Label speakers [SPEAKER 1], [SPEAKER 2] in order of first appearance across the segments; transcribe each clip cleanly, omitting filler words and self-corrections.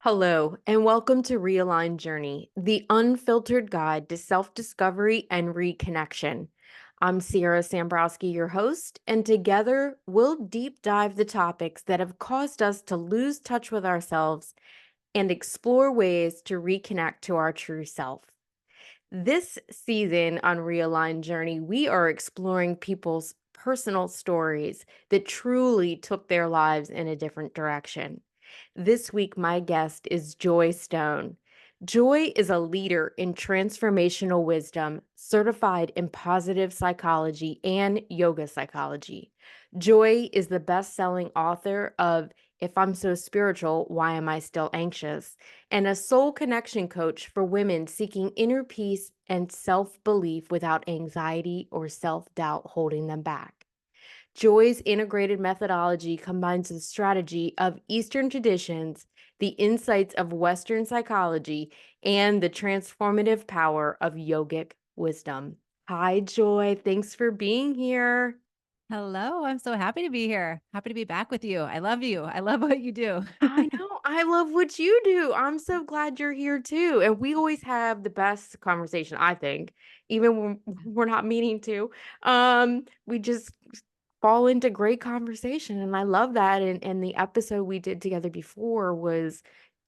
[SPEAKER 1] Hello, and welcome to Realign Journey, the unfiltered guide to self discovery and reconnection. I'm Sierra Sambrowski, your host, and together we'll deep dive the topics that have caused us to lose touch with ourselves and explore ways to reconnect to our true self. This season on Realign Journey, we are exploring people's personal stories that truly took their lives in a different direction. This week, my guest is Joy Stone. Joy is a leader in transformational wisdom, certified in positive psychology and yoga psychology. Joy is the best selling author of If I'm So Spiritual, Why Am I Still Anxious? And a soul connection coach for women seeking inner peace and self belief without anxiety or self doubt holding them back. Joy's integrated methodology combines the strategy of Eastern traditions, the insights of Western psychology, and the transformative power of yogic wisdom. Hi, Joy. Thanks for being here.
[SPEAKER 2] Hello, I'm so happy to be here. Happy to be back with you. I love you. I love what you do.
[SPEAKER 1] I know. I love what you do. I'm so glad you're here too. And we always have the best conversation, I think, even when we're not meaning to. We just fall into great conversation. And I love that. And the episode we did together before was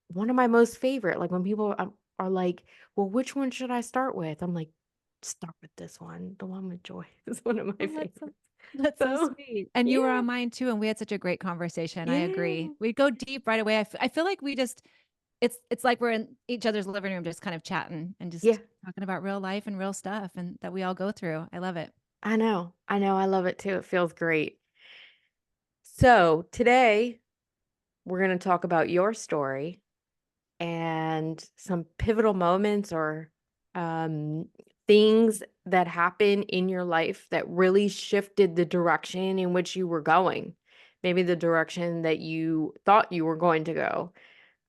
[SPEAKER 1] one of my most favorite. Like when people are like, well, which one should I start with? I'm like, start with this one. The one with joy is one of my
[SPEAKER 2] Oh,
[SPEAKER 1] favorites.
[SPEAKER 2] that's so
[SPEAKER 1] So
[SPEAKER 2] sweet. And you were
[SPEAKER 1] yeah.
[SPEAKER 2] on mine too, and we had such a great conversation. I agree.
[SPEAKER 1] Yeah.
[SPEAKER 2] We go deep right away. I feel like we just it's like we're in each other's living room just kind of chatting and
[SPEAKER 1] Yeah.
[SPEAKER 2] just talking about real life and real stuff and that we all go through. I love it.
[SPEAKER 1] I know. I know. I love it too. It feels great. So today we're going to talk about your story and some pivotal moments or um, things that happened in your life that really shifted the direction in which you were going. Maybe the direction that you thought you were going to go.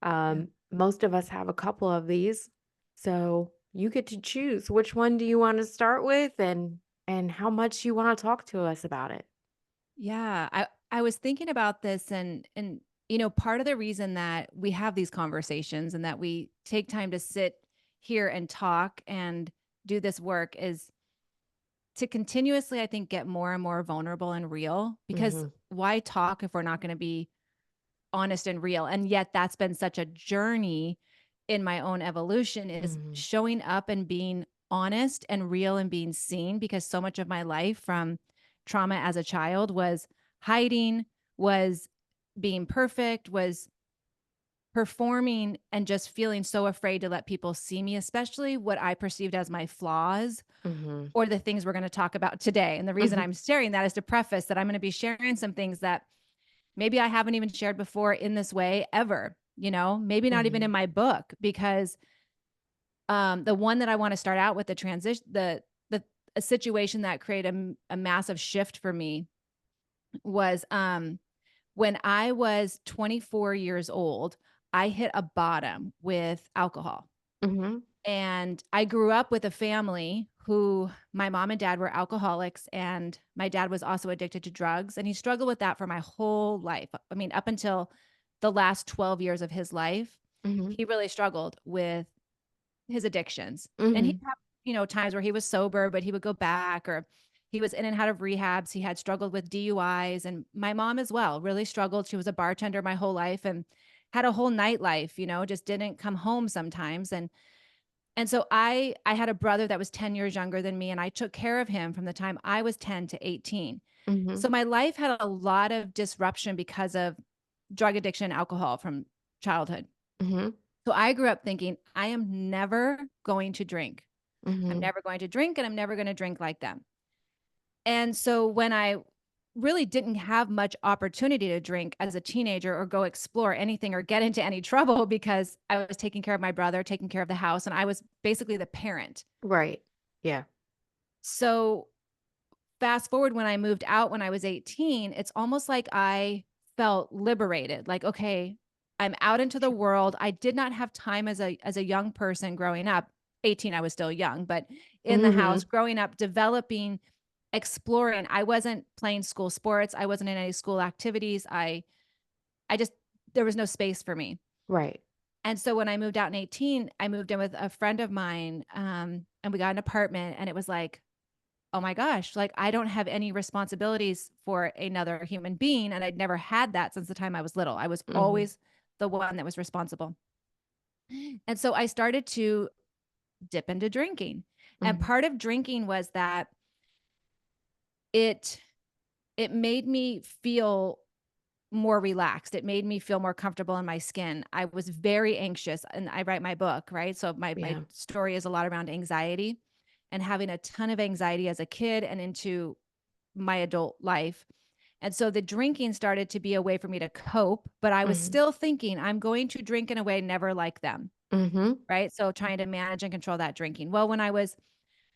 [SPEAKER 2] Yeah.
[SPEAKER 1] Most of us have a couple of these. So you get to choose which one do you want to start with and how much you want to talk to us about it.
[SPEAKER 2] Yeah, I was thinking about this and part of the reason that we have these conversations and that we take time to sit here and talk and do this work is to continuously, I think, get more and more vulnerable and real because
[SPEAKER 1] Mhm.
[SPEAKER 2] why talk if we're not going to be honest and real? And yet that's been such a journey in my own evolution is
[SPEAKER 1] Mhm.
[SPEAKER 2] showing up and being honest and real and being seen because so much of my life from trauma as a child was hiding, was being perfect, was performing and just feeling so afraid to let people see me, especially what I perceived as my flaws
[SPEAKER 1] Mhm.
[SPEAKER 2] or the things we're going to talk about today. And the reason
[SPEAKER 1] Mhm.
[SPEAKER 2] I'm sharing that is to preface that I'm going to be sharing some things that maybe I haven't even shared before in this way ever, maybe not even in
[SPEAKER 1] Mhm.
[SPEAKER 2] my book because the one that I want to start out with the transition the a situation that created a massive shift for me was when I was 24 years old, I hit a bottom with alcohol.
[SPEAKER 1] Mhm.
[SPEAKER 2] And I grew up with a family who my mom and dad were alcoholics, and my dad was also addicted to drugs. And he struggled with that for my whole life. I mean, up until the last 12 years of his life,
[SPEAKER 1] Mhm.
[SPEAKER 2] he really struggled with his addictions. And he
[SPEAKER 1] Mhm.
[SPEAKER 2] had, times where he was sober, but he would go back, or he was in and out of rehabs. He had struggled with DUIs. And my mom as well really struggled. She was a bartender my whole life and had a whole nightlife, just didn't come home sometimes. And so I had a brother that was 10 years younger than me, and I took care of him from the time I was 10 to 18.
[SPEAKER 1] Mhm.
[SPEAKER 2] So my life had a lot of disruption because of drug addiction and alcohol from childhood.
[SPEAKER 1] Mhm.
[SPEAKER 2] So I grew up thinking, I am never going to drink. I'm
[SPEAKER 1] Mhm.
[SPEAKER 2] never going to drink, and I'm never going to drink like them. And so when I really didn't have much opportunity to drink as a teenager or go explore anything or get into any trouble because I was taking care of my brother, taking care of the house, and I was basically the parent.
[SPEAKER 1] Right. Yeah.
[SPEAKER 2] So fast forward when I moved out when I was 18, it's almost like I felt liberated. Like, okay, I'm out into the world. I did not have time as a young person growing up. 18, I was still young, but in the house
[SPEAKER 1] Mhm.
[SPEAKER 2] growing up, developing, exploring. I wasn't playing school sports. I wasn't in any school activities. I just there was no space for me.
[SPEAKER 1] Right.
[SPEAKER 2] And so when I moved out in 18, I moved in with a friend of mine, and we got an apartment, and it was like, oh my gosh, like I don't have any responsibilities for another human being. And I'd never had that since the time I was little. I was
[SPEAKER 1] Mhm.
[SPEAKER 2] always the one that was responsible. And so I started to dip into drinking. And
[SPEAKER 1] Mhm.
[SPEAKER 2] part of drinking was that it it made me feel more relaxed. It made me feel more comfortable in my skin. I was very anxious, and I write my book, right? So my
[SPEAKER 1] Yeah.
[SPEAKER 2] story is a lot around anxiety and having a ton of anxiety as a kid and into my adult life. And so the drinking started to be a way for me to cope, but I was
[SPEAKER 1] Mhm.
[SPEAKER 2] still thinking I'm going to drink in a way never like them,
[SPEAKER 1] Mhm.
[SPEAKER 2] right? So trying to manage and control that drinking. Well, when I was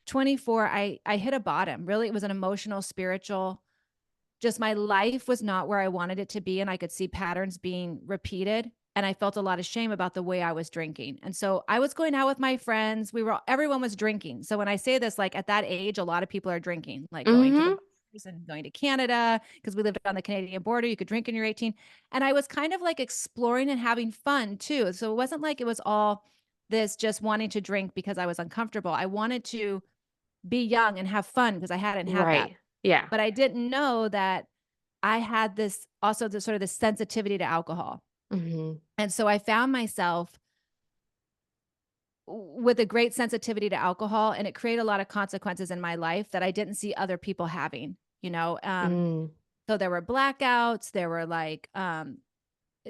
[SPEAKER 2] 24, I hit a bottom. Really, it was an emotional, spiritual, just my life was not where I wanted it to be, and I could see patterns being repeated, and I felt a lot of shame about the way I was drinking. And so I was going out with my friends. Everyone was drinking. So when I say this, like at that age, a lot of people are drinking, like going to the
[SPEAKER 1] Mhm.
[SPEAKER 2] bars and going to Canada because we lived on the Canadian border. You could drink when you're 18. And I was kind of like exploring and having fun too. So it wasn't like it was all this just wanting to drink because I was uncomfortable. I wanted to be young and have fun because I hadn't had that.
[SPEAKER 1] Right. Yeah.
[SPEAKER 2] But I didn't know that I had this also the sort of the sensitivity to alcohol.
[SPEAKER 1] Mhm.
[SPEAKER 2] And so I found myself with a great sensitivity to alcohol, and it created a lot of consequences in my life that I didn't see other people having, you know.
[SPEAKER 1] Mm.
[SPEAKER 2] So there were blackouts, there were like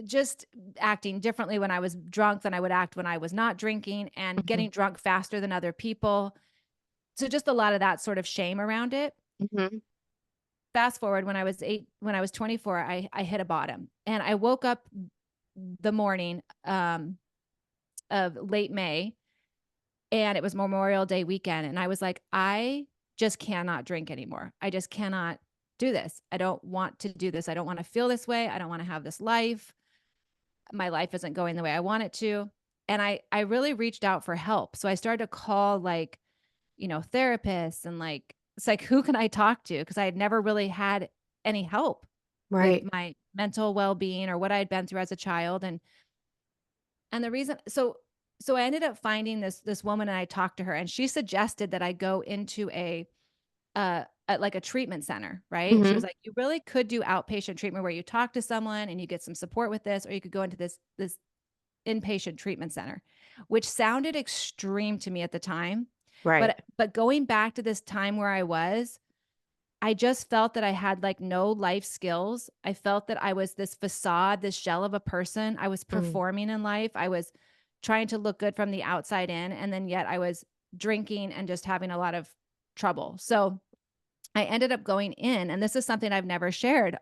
[SPEAKER 2] just acting differently when I was drunk than I would act when I was not drinking, and
[SPEAKER 1] Mhm.
[SPEAKER 2] getting drunk faster than other people. So just a lot of that sort of shame around it.
[SPEAKER 1] Mhm.
[SPEAKER 2] Fast forward when I was 24, I hit a bottom, and I woke up the morning of late May, and it was Memorial Day weekend, and I was like, I just cannot drink anymore. I just cannot do this. I don't want to do this. I don't want to feel this way. I don't want to have this life. My life isn't going the way I want it to. And I really reached out for help. So I started to call like, therapists, and like it's like who can I talk to? Because I had never really had any help with
[SPEAKER 1] Right.
[SPEAKER 2] my mental well-being or what I had been through as a child. And the reason so I ended up finding this woman, and I talked to her, and she suggested that I go into like a treatment center, right? She was
[SPEAKER 1] Mhm.
[SPEAKER 2] like, you really could do outpatient treatment where you talk to someone and you get some support with this, or you could go into this inpatient treatment center, which sounded extreme to me at the time.
[SPEAKER 1] Right.
[SPEAKER 2] But going back to this time where I just felt that I had like no life skills. I felt that I was this facade, this shell of a person. I was
[SPEAKER 1] Mm.
[SPEAKER 2] performing in life. I was trying to look good from the outside in. And then yet I was drinking and just having a lot of trouble. So I ended up going in, and this is something I've never shared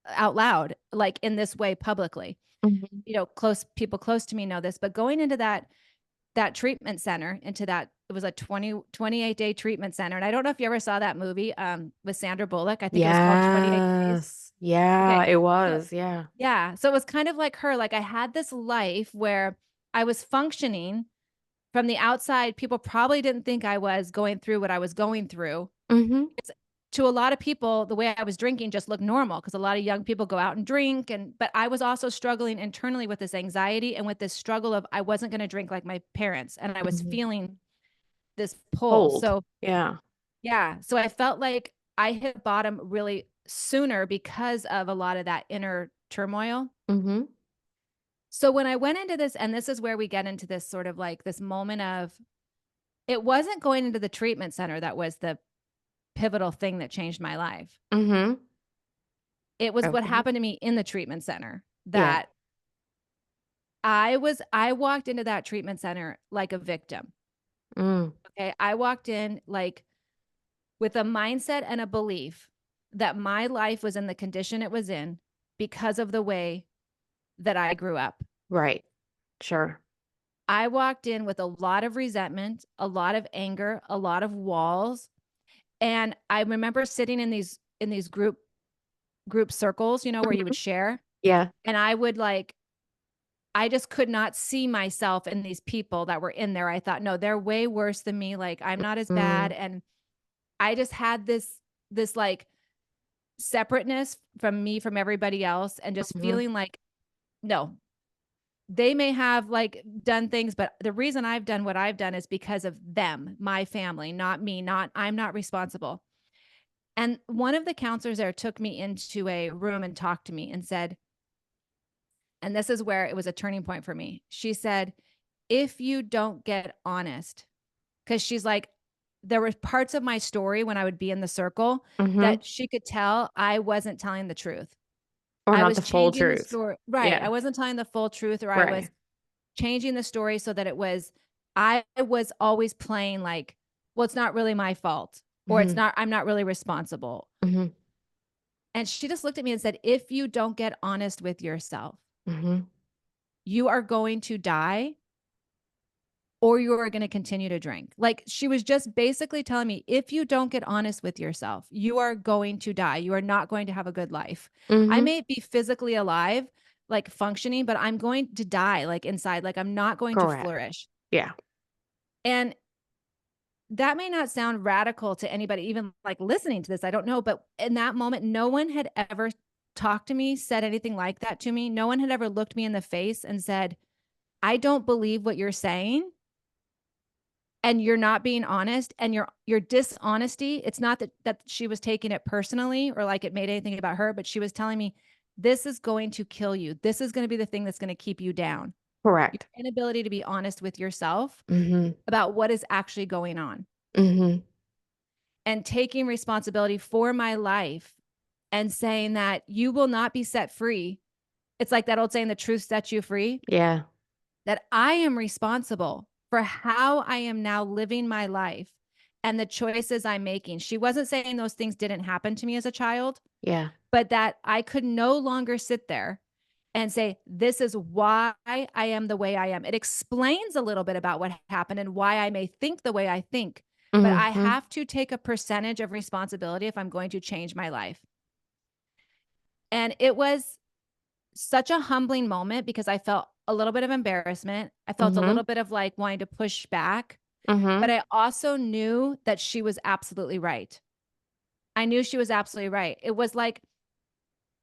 [SPEAKER 2] out loud, like in this way publicly.
[SPEAKER 1] Mhm.
[SPEAKER 2] Close people close to me know this, but going into that treatment center, into that, it was a 28-day treatment center. And I don't know if you ever saw that movie with Sandra Bullock. I think it was called 28 Days.
[SPEAKER 1] Yes. Yeah,
[SPEAKER 2] Okay.
[SPEAKER 1] it
[SPEAKER 2] So
[SPEAKER 1] was. Yeah.
[SPEAKER 2] yeah. So it was kind of like her. Like I had this life where I was functioning from the outside. People probably didn't think I was going through what I was going through.
[SPEAKER 1] Mhm.
[SPEAKER 2] It's, to a lot of people, the way I was drinking just looked normal because a lot of young people go out and drink. But I was also struggling internally with this anxiety and with this struggle of I wasn't going to drink like my parents, and I was
[SPEAKER 1] Mhm.
[SPEAKER 2] feeling this pull.
[SPEAKER 1] Hold.
[SPEAKER 2] So
[SPEAKER 1] Yeah.
[SPEAKER 2] yeah, so I felt like I hit bottom really sooner because of a lot of that inner turmoil.
[SPEAKER 1] Mhm.
[SPEAKER 2] So when I went into this, and this is where we get into this sort of like this moment of, it wasn't going into the treatment center that was the pivotal thing that changed my life.
[SPEAKER 1] Mhm.
[SPEAKER 2] It was what
[SPEAKER 1] Okay.
[SPEAKER 2] happened to me in the treatment center
[SPEAKER 1] Yeah.
[SPEAKER 2] that I walked into that treatment center like a victim.
[SPEAKER 1] Mm.
[SPEAKER 2] Okay. I walked in like with a mindset and a belief that my life was in the condition it was in because of the way that I grew up.
[SPEAKER 1] Right. Sure.
[SPEAKER 2] I walked in with a lot of resentment, a lot of anger, a lot of walls. And I remember sitting in these group circles, where you would
[SPEAKER 1] Mhm.
[SPEAKER 2] share.
[SPEAKER 1] Yeah.
[SPEAKER 2] And I would like, I just could not see myself in these people that were in there. I thought, no, they're way worse than me. Like I'm not as bad.
[SPEAKER 1] Mm.
[SPEAKER 2] And I just had this like separateness from me from everybody else, and just
[SPEAKER 1] Mhm.
[SPEAKER 2] feeling like, no, they may have like done things, but the reason I've done what I've done is because of them, my family, not me, not I'm not responsible. And one of the counselors there took me into a room and talked to me and said, and this is where it was a turning point for me. She said, if you don't get honest, because she's like, there were parts of my story when I would be in the circle
[SPEAKER 1] Mhm.
[SPEAKER 2] that she could tell I wasn't telling the truth.
[SPEAKER 1] Or
[SPEAKER 2] I
[SPEAKER 1] not
[SPEAKER 2] was
[SPEAKER 1] the full
[SPEAKER 2] changing the
[SPEAKER 1] truth.
[SPEAKER 2] story. Right. I
[SPEAKER 1] Yeah.
[SPEAKER 2] wasn't telling the full truth, or I was
[SPEAKER 1] Right.
[SPEAKER 2] changing the story so that it was, I was always playing like, well, it's not really my fault, or
[SPEAKER 1] Mhm.
[SPEAKER 2] I'm not really responsible.
[SPEAKER 1] Mhm.
[SPEAKER 2] And she just looked at me and said, if you don't get honest with yourself,
[SPEAKER 1] Mhm.
[SPEAKER 2] you are going to die or you are going to continue to drink. Like she was just basically telling me, if you don't get honest with yourself, you are going to die. You are not going to have a good life. I
[SPEAKER 1] Mhm.
[SPEAKER 2] may be physically alive, like functioning, but I'm going to die like inside. Like I'm not going to
[SPEAKER 1] Correct.
[SPEAKER 2] flourish.
[SPEAKER 1] Yeah.
[SPEAKER 2] And that may not sound radical to anybody, even like listening to this. I don't know. But in that moment, no one had ever talked to me, said anything like that to me. No one had ever looked me in the face and said, I don't believe what you're saying, and you're not being honest, and your dishonesty, it's not that she was taking it personally or like it made anything about her, but she was telling me, this is going to kill you. This is going to be the thing that's going to keep you down. Your
[SPEAKER 1] Correct.
[SPEAKER 2] inability to be honest with yourself
[SPEAKER 1] Mhm.
[SPEAKER 2] about what is actually going on,
[SPEAKER 1] Mhm.
[SPEAKER 2] and taking responsibility for my life and saying that you will not be set free. It's like that old saying, the truth sets you free,
[SPEAKER 1] Yeah.
[SPEAKER 2] that I am responsible for how I am now living my life and the choices I'm making. She wasn't saying those things didn't happen to me as a child,
[SPEAKER 1] Yeah.
[SPEAKER 2] but that I could no longer sit there and say, this is why I am the way I am. It explains a little bit about what happened and why I may think the way I think, but I
[SPEAKER 1] Mhm.
[SPEAKER 2] have to take a percentage of responsibility if I'm going to change my life. And it was such a humbling moment because I felt a little bit of embarrassment. I felt a
[SPEAKER 1] Mhm.
[SPEAKER 2] little bit of like wanting to push back, but
[SPEAKER 1] Mhm.
[SPEAKER 2] I also knew that she was absolutely right. I knew she was absolutely right. It was like,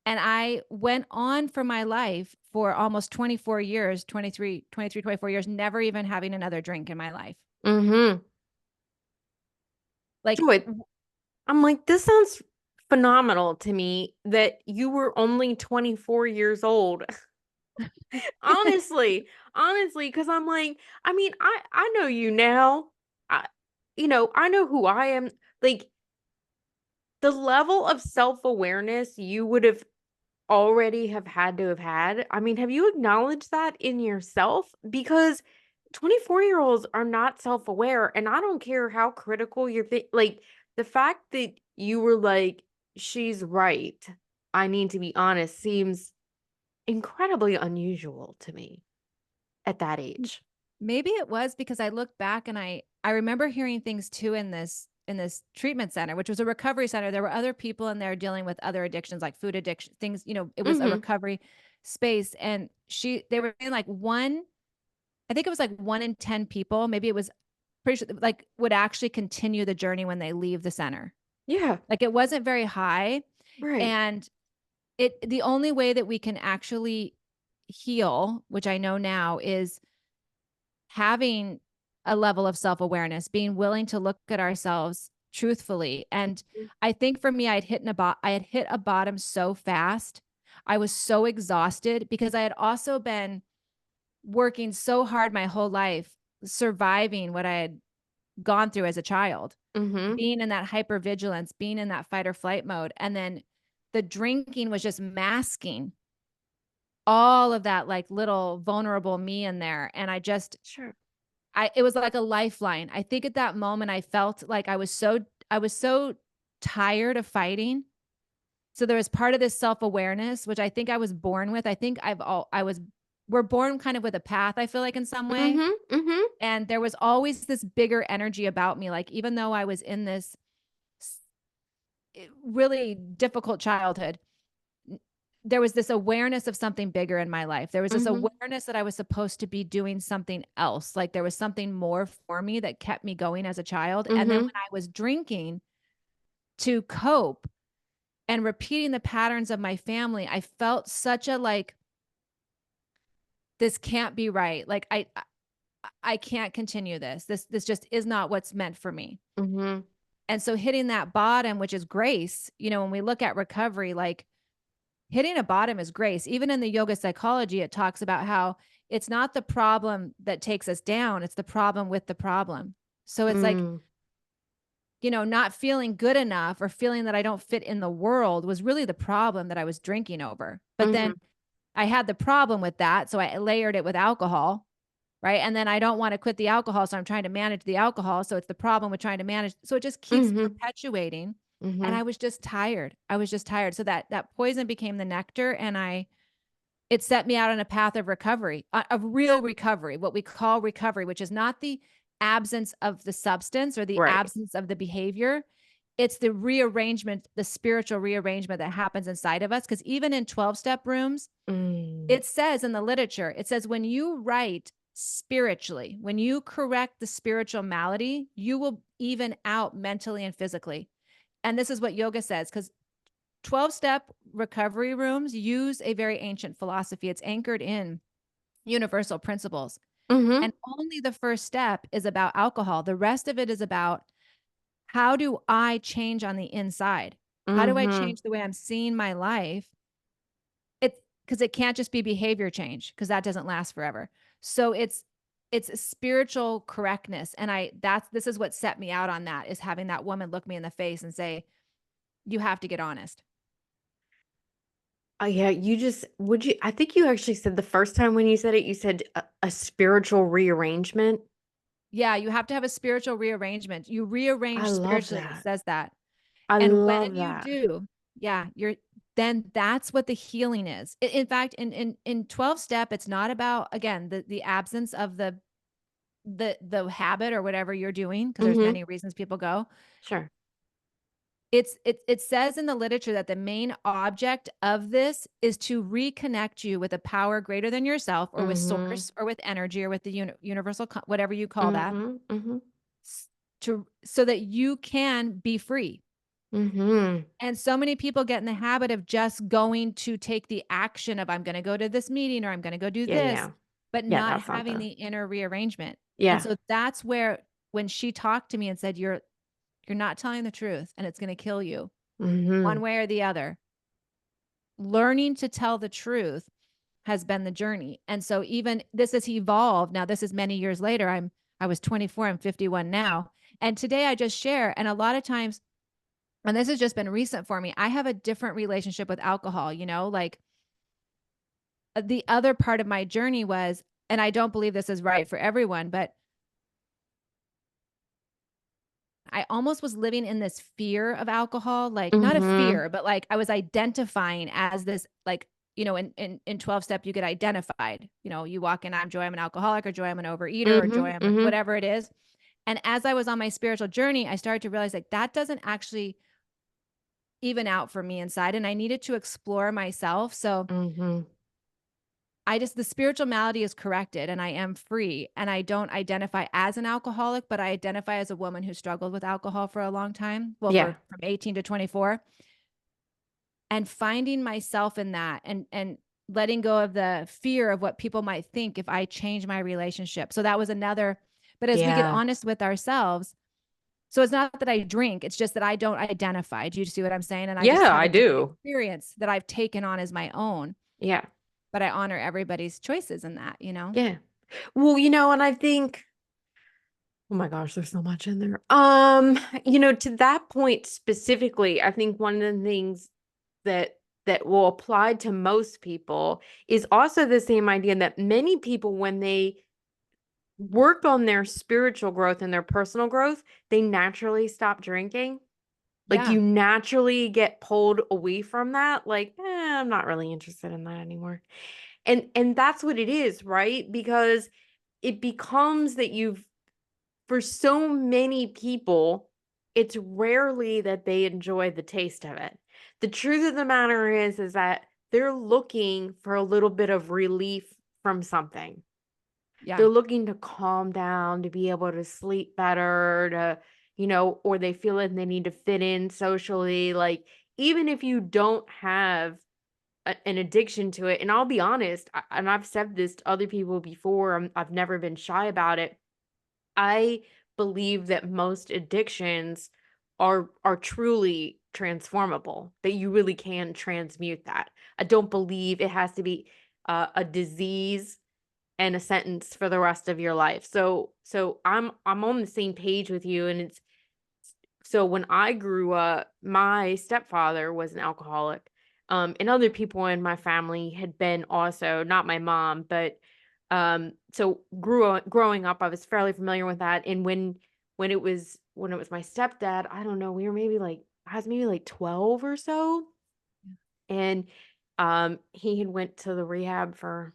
[SPEAKER 2] and I went on for my life for almost 24 years, 24 years, never even having another drink in my life.
[SPEAKER 1] Mhm.
[SPEAKER 2] Like,
[SPEAKER 1] Joy, I'm like, this sounds phenomenal to me that you were only 24 years old. Honestly, honestly, because I'm like, I mean, I know you now. I, I know who I am. Like the level of self awareness you would have already have had to have had. I mean, have you acknowledged that in yourself? Because 24-year-olds are not self aware, and I don't care how critical you're like the fact that you were like, she's right. I need to be honest seems incredibly unusual to me at that age.
[SPEAKER 2] maybe it was because I look back and I remember hearing things too in this treatment center, which was a recovery center. There were other people in there dealing with other addictions like food addiction, things, it was a
[SPEAKER 1] Mhm.
[SPEAKER 2] recovery space, and they were saying like I think it was like 1 in 10 people, maybe it was pretty sure, like would actually continue the journey when they leave the center.
[SPEAKER 1] Yeah.
[SPEAKER 2] Like it wasn't very high,
[SPEAKER 1] Right.
[SPEAKER 2] and the only way that we can actually heal, which I know now, is having a level of self-awareness, being willing to look at ourselves truthfully. And
[SPEAKER 1] Mm.
[SPEAKER 2] I think for me, I had hit a bottom so fast. I was so exhausted because I had also been working so hard my whole life, surviving what I had gone through as a child,
[SPEAKER 1] Mhm.
[SPEAKER 2] being in that hypervigilance, being in that fight or flight mode. And then the drinking was just masking all of that like little vulnerable me in there. And
[SPEAKER 1] Sure.
[SPEAKER 2] it was like a lifeline. I think at that moment I felt like I was so tired of fighting. So there was part of this self-awareness, which I think I was born with. I think we're born kind of with a path, I feel like in some way.
[SPEAKER 1] Mhm. Mhm.
[SPEAKER 2] And there was always this bigger energy about me. Like even though I was in this really difficult childhood, there was this awareness of something bigger in my life. There was this
[SPEAKER 1] Mhm.
[SPEAKER 2] awareness that I was supposed to be doing something else. Like there was something more for me that kept me going as a child. And then when
[SPEAKER 1] Mhm.
[SPEAKER 2] I was drinking to cope and repeating the patterns of my family, I felt such a like this can't be right. Like I can't continue this. This just is not what's meant for me.
[SPEAKER 1] Mhm.
[SPEAKER 2] And so hitting that bottom, which is grace, when we look at recovery, like hitting a bottom is grace. Even in the yoga psychology, it talks about how it's not the problem that takes us down, it's the problem with the problem. So it's like,
[SPEAKER 1] Mm.
[SPEAKER 2] not feeling good enough or feeling that I don't fit in the world was really the problem that I was drinking over. But then
[SPEAKER 1] Mhm.
[SPEAKER 2] I had the problem with that. So I layered it with alcohol. Right. And then I don't want to quit the alcohol. So I'm trying to manage the alcohol. So it's the problem with trying to manage. So it just keeps
[SPEAKER 1] Mhm.
[SPEAKER 2] perpetuating. And
[SPEAKER 1] Mhm.
[SPEAKER 2] I was just tired. I was just tired. So that poison became the nectar. And it set me out on a path of recovery, of real recovery, what we call recovery, which is not the absence of the substance or the
[SPEAKER 1] Right.
[SPEAKER 2] absence of the behavior. It's the rearrangement, the spiritual rearrangement that happens inside of us. Because even in 12-step rooms,
[SPEAKER 1] Mm.
[SPEAKER 2] it says in the literature, it says when you write spiritually, when you correct the spiritual malady, you will even out mentally and physically. And this is what yoga says, because 12-step recovery rooms use a very ancient philosophy. It's anchored in universal principles.
[SPEAKER 1] Mhm.
[SPEAKER 2] And only the first step is about alcohol. The rest of it is about how do I change on the inside? How do I
[SPEAKER 1] Mhm.
[SPEAKER 2] change the way I'm seeing my life? It's because it can't just be behavior change because that doesn't last forever. So it's a spiritual correctness. And this is what set me out on that, is having that woman look me in the face and say, you have to get honest.
[SPEAKER 1] Yeah, I think you actually said the first time when you said it, you said a spiritual rearrangement.
[SPEAKER 2] Yeah, you have to have a spiritual rearrangement. You
[SPEAKER 1] I
[SPEAKER 2] rearrange
[SPEAKER 1] love
[SPEAKER 2] spiritually. It
[SPEAKER 1] that.
[SPEAKER 2] says that.
[SPEAKER 1] I
[SPEAKER 2] And
[SPEAKER 1] love
[SPEAKER 2] when you
[SPEAKER 1] that.
[SPEAKER 2] do, yeah, then that's what the healing is. In fact, in 12 step, it's not about, again, the absence of the habit or whatever you're doing, because there's
[SPEAKER 1] Mhm.
[SPEAKER 2] many reasons people go.
[SPEAKER 1] Sure.
[SPEAKER 2] It says in the literature that the main object of this is to reconnect you with a power greater than yourself, or with
[SPEAKER 1] Mhm.
[SPEAKER 2] source, or with energy, or with the universal whatever you call that,
[SPEAKER 1] Mhm. Mhm.
[SPEAKER 2] so that you can be free.
[SPEAKER 1] Mhm.
[SPEAKER 2] And so many people get in the habit of just going to take the action of, I'm going to go to this meeting, or I'm going to go do
[SPEAKER 1] Yeah,
[SPEAKER 2] this,
[SPEAKER 1] yeah.
[SPEAKER 2] but
[SPEAKER 1] Yeah,
[SPEAKER 2] not
[SPEAKER 1] that's not
[SPEAKER 2] having
[SPEAKER 1] the
[SPEAKER 2] the inner rearrangement. And
[SPEAKER 1] Yeah.
[SPEAKER 2] so that's where, when she talked to me and said, you're not telling the truth and it's going to kill you one
[SPEAKER 1] Mhm.
[SPEAKER 2] way or the other, learning to tell the truth has been the journey. And so even this has evolved. Now, this is many years later. I was 24, I'm 51 now. And today I just share. And a lot of times, and this has just been recent for me, I have a different relationship with alcohol, like the other part of my journey was, and I don't believe this is right for everyone, but I almost was living in this fear of alcohol, like not a
[SPEAKER 1] Mhm.
[SPEAKER 2] fear, but like I was identifying as this, like, in 12 step, you get identified, you walk in, I'm Joy, I'm an alcoholic, or Joy, I'm an overeater, or Joy,
[SPEAKER 1] Mhm.
[SPEAKER 2] I'm
[SPEAKER 1] Mhm.
[SPEAKER 2] whatever it is. And as I was on my spiritual journey, I started to realize like that doesn't actually even out for me inside. And I needed to explore myself. So
[SPEAKER 1] Mhm.
[SPEAKER 2] the spiritual malady is corrected and I am free, and I don't identify as an alcoholic, but I identify as a woman who struggled with alcohol for a long time. Well,
[SPEAKER 1] Yeah.
[SPEAKER 2] from 18 to 24, and finding myself in that, and letting go of the fear of what people might think if I change my relationship. So that was another, but as we get
[SPEAKER 1] Yeah.
[SPEAKER 2] honest with ourselves, so it's not that I drink, it's just that I don't identify. Do you see what I'm saying? And I just
[SPEAKER 1] Yeah,
[SPEAKER 2] have
[SPEAKER 1] I
[SPEAKER 2] a different
[SPEAKER 1] do.
[SPEAKER 2] experience that I've taken on as my own,
[SPEAKER 1] Yeah.
[SPEAKER 2] but I honor everybody's choices in that.
[SPEAKER 1] Yeah. Well, and I think oh my gosh, there's so much in there. To that point specifically, I think one of the things that will apply to most people is also the same idea that many people, when they work on their spiritual growth and their personal growth, they naturally stop drinking. Like,
[SPEAKER 2] Yeah.
[SPEAKER 1] you naturally get pulled away from that, like, I'm not really interested in that anymore. And that's what it is, right? Because it becomes that you've for so many people, it's rarely that they enjoy the taste of it. The truth of the matter is that they're looking for a little bit of relief from something.
[SPEAKER 2] Yeah.
[SPEAKER 1] They're looking to calm down, to be able to sleep better, or they feel like they need to fit in socially. Like, even if you don't have an addiction to it. And I'll be honest, and I've said this to other people before, I've never been shy about it. I believe that most addictions are truly transformable, that you really can transmute that. I don't believe it has to be a disease and a sentence for the rest of your life. So I'm on the same page with you, and it's so when I grew up, my stepfather was an alcoholic. And other people in my family had been also, not my mom, but so growing up, I was fairly familiar with that. And when it was my stepdad, I don't know, we were maybe like I was maybe like 12 or so, and he had went to the rehab for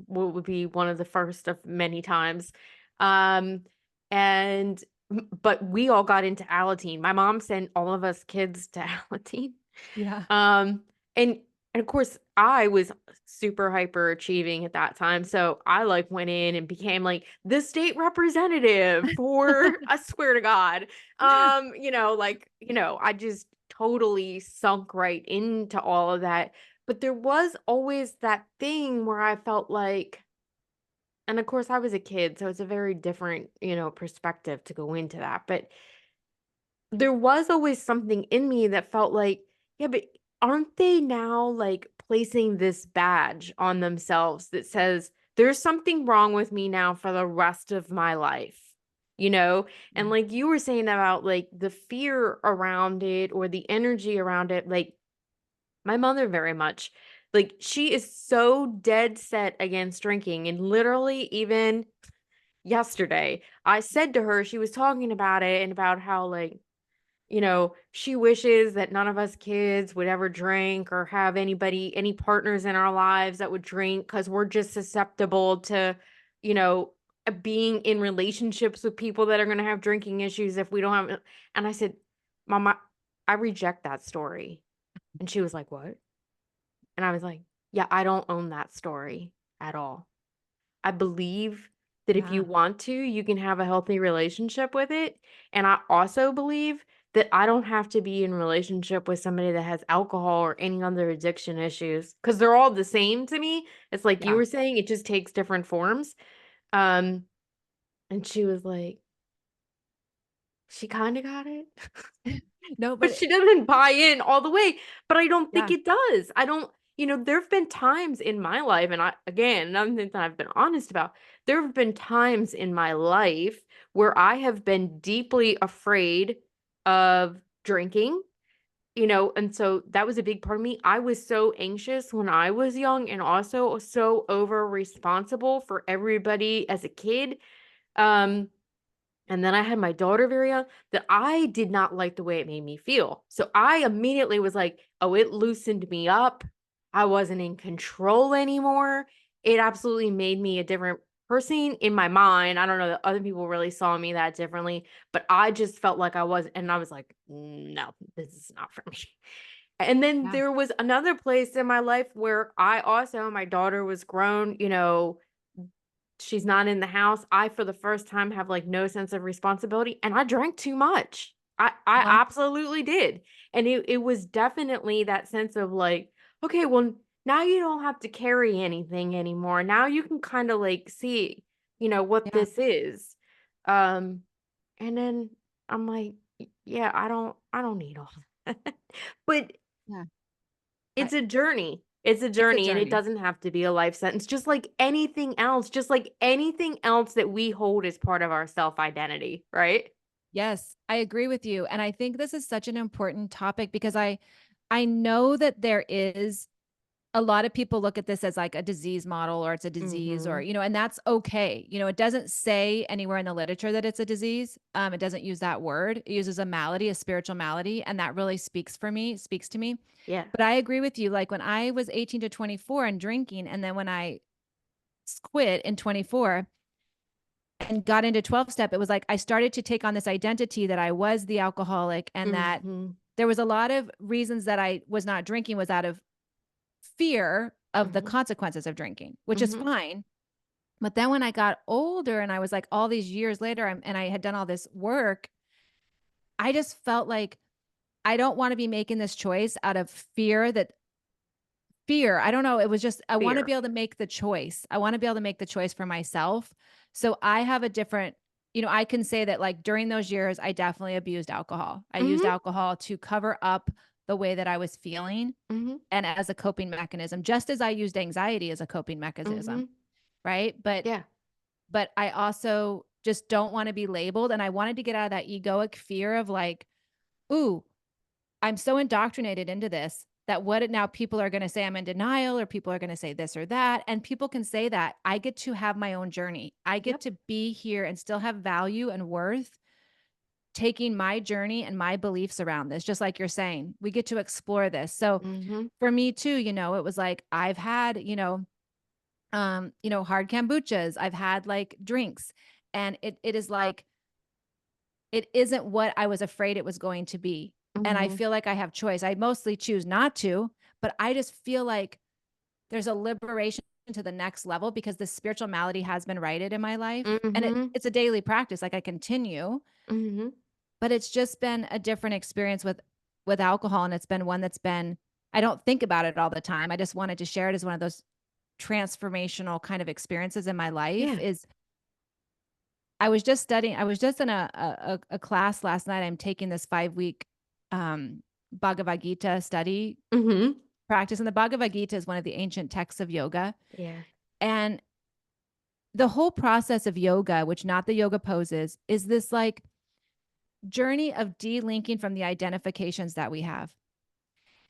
[SPEAKER 1] what would be one of the first of many times. Um, and but we all got into Alateen. My mom sent all of us kids to Alateen.
[SPEAKER 2] Yeah.
[SPEAKER 1] Um, and and of course, I was super hyper achieving at that time. So I like went in and became like the state representative for I swear to God. I just totally sunk right into all of that. But there was always that thing where I felt like, and of course I was a kid, so it's a very different, perspective to go into that. But there was always something in me that felt like, yeah, but aren't they now like placing this badge on themselves that says there's something wrong with me now for the rest of my life? You know, and
[SPEAKER 2] Yeah.
[SPEAKER 1] like you were saying about like the fear around it or the energy around it, like my mother very much. Like, she is so dead set against drinking, and literally even yesterday, I said to her she was talking about it and about how, like, she wishes that none of us kids would ever drink or have any partners in our lives that would drink because 'cause we're just susceptible to, you know, being in relationships with people that are gonna have drinking issues if we don't have and I said, "Mama, I reject that story." And she was like, "What?" And I was like, "Yeah, I don't own that story at all. I believe that if you
[SPEAKER 2] Yeah.
[SPEAKER 1] want to, you can have a healthy relationship with it, and I also believe that I don't have to be in relationship with somebody that has alcohol or any other addiction issues because 'cause they're all the same to me. It's like you
[SPEAKER 2] Yeah.
[SPEAKER 1] were saying, it just takes different forms." Um, and she was like, "She kinda got it."
[SPEAKER 2] No,
[SPEAKER 1] But
[SPEAKER 2] but
[SPEAKER 1] she doesn't buy in all the way, but I don't think
[SPEAKER 2] yeah.
[SPEAKER 1] it does. I don't there have been times in my life, and another thing that I've been honest about, there have been times in my life where I have been deeply afraid of drinking, and so that was a big part of me. I was so anxious when I was young and also so over responsible for everybody as a kid. Um, and then I had my daughter very young that I did not like the way it made me feel. So I immediately was like, oh, it loosened me up. I wasn't in control anymore. It absolutely made me a different person in my mind. I don't know that other people really saw me that differently, but I just felt like I was, and I was like, no, this is not for me. And then
[SPEAKER 2] Yeah.
[SPEAKER 1] there was another place in my life where my daughter was grown, she's not in the house. I, for the first time, have, like, no sense of responsibility, and I drank too much. I
[SPEAKER 2] Uh-huh.
[SPEAKER 1] absolutely did, and it was definitely that sense of, like, "Okay, well, now you don't have to carry anything anymore. Now you can kinda, like, see, what
[SPEAKER 2] Yeah.
[SPEAKER 1] this is." Um, and then I'm like, Yeah, I don't need all that." But
[SPEAKER 2] Yeah. I
[SPEAKER 1] it's a journey. It's a
[SPEAKER 2] It's a
[SPEAKER 1] journey, and it
[SPEAKER 2] journey.
[SPEAKER 1] doesn't have to be a life sentence, just like anything else that we hold as part of our self-identity, right?
[SPEAKER 2] Yes, I agree with you, and I think this is such an important topic because I know that there is a lot of people look at this as like a disease model or it's a disease or,
[SPEAKER 1] Mhm.
[SPEAKER 2] and that's okay. It doesn't say anywhere in the literature that it's a disease. It doesn't use that word. It uses a malady, a spiritual malady. And that really speaks to me.
[SPEAKER 1] Yeah.
[SPEAKER 2] But I agree with you. Like when I was 18 to 24 and drinking, and then when I quit in 24 and got into 12 step, it was like I started to take on this identity that I was the alcoholic and that
[SPEAKER 1] Mhm.
[SPEAKER 2] there was a lot of reasons that I was not drinking was out of fear of the
[SPEAKER 1] Mhm.
[SPEAKER 2] consequences of drinking, which is
[SPEAKER 1] Mhm.
[SPEAKER 2] fine. But then when I got older and I was like all these years later and I had done all this work, I just felt like I don't want to be making this choice out of fear that fear. I don't know. It was just, I want to
[SPEAKER 1] Fear.
[SPEAKER 2] be able to make the choice. I want to be able to make the choice for myself. So I have a different, I can say that like during those years, I definitely abused alcohol. I used
[SPEAKER 1] Mhm,
[SPEAKER 2] alcohol to cover up the way that I was feeling
[SPEAKER 1] mhm,
[SPEAKER 2] and as a coping mechanism, just as I used anxiety as a coping mechanism.
[SPEAKER 1] mhm.
[SPEAKER 2] Right.
[SPEAKER 1] Yeah.
[SPEAKER 2] But I also just don't want to be labeled. And I wanted to get out of that egoic fear of like, ooh, I'm so indoctrinated into this that now people are going to say I'm in denial or people are going to say this or that. And people can say that. I get to have my own journey. I get
[SPEAKER 1] Yep.
[SPEAKER 2] to be here and still have value and worth taking my journey and my beliefs around this, just like you're saying. We get to explore this. So
[SPEAKER 1] Mhm,
[SPEAKER 2] for me too, it was like I've had, hard kombuchas. I've had like drinks. And it is like it isn't what I was afraid it was going to be. And I
[SPEAKER 1] mhm,
[SPEAKER 2] feel like I have choice. I mostly choose not to, but I just feel like there's a liberation to the next level because the spiritual malady has been righted in my life. And
[SPEAKER 1] mhm,
[SPEAKER 2] it's a daily practice. Like I continue,
[SPEAKER 1] mhm.
[SPEAKER 2] but it's just been a different experience with alcohol. And it's been one that's been, I don't think about it all the time. I just wanted to share it as one of those transformational kind of experiences in my life
[SPEAKER 1] Yeah.
[SPEAKER 2] is I was just in a class last night. I'm taking this 5-week Bhagavad Gita study
[SPEAKER 1] Mhm.
[SPEAKER 2] practice. And the Bhagavad Gita is one of the ancient texts of yoga.
[SPEAKER 1] Yeah.
[SPEAKER 2] And the whole process of yoga, which not the yoga poses, is this like journey of delinking from the identifications that we have.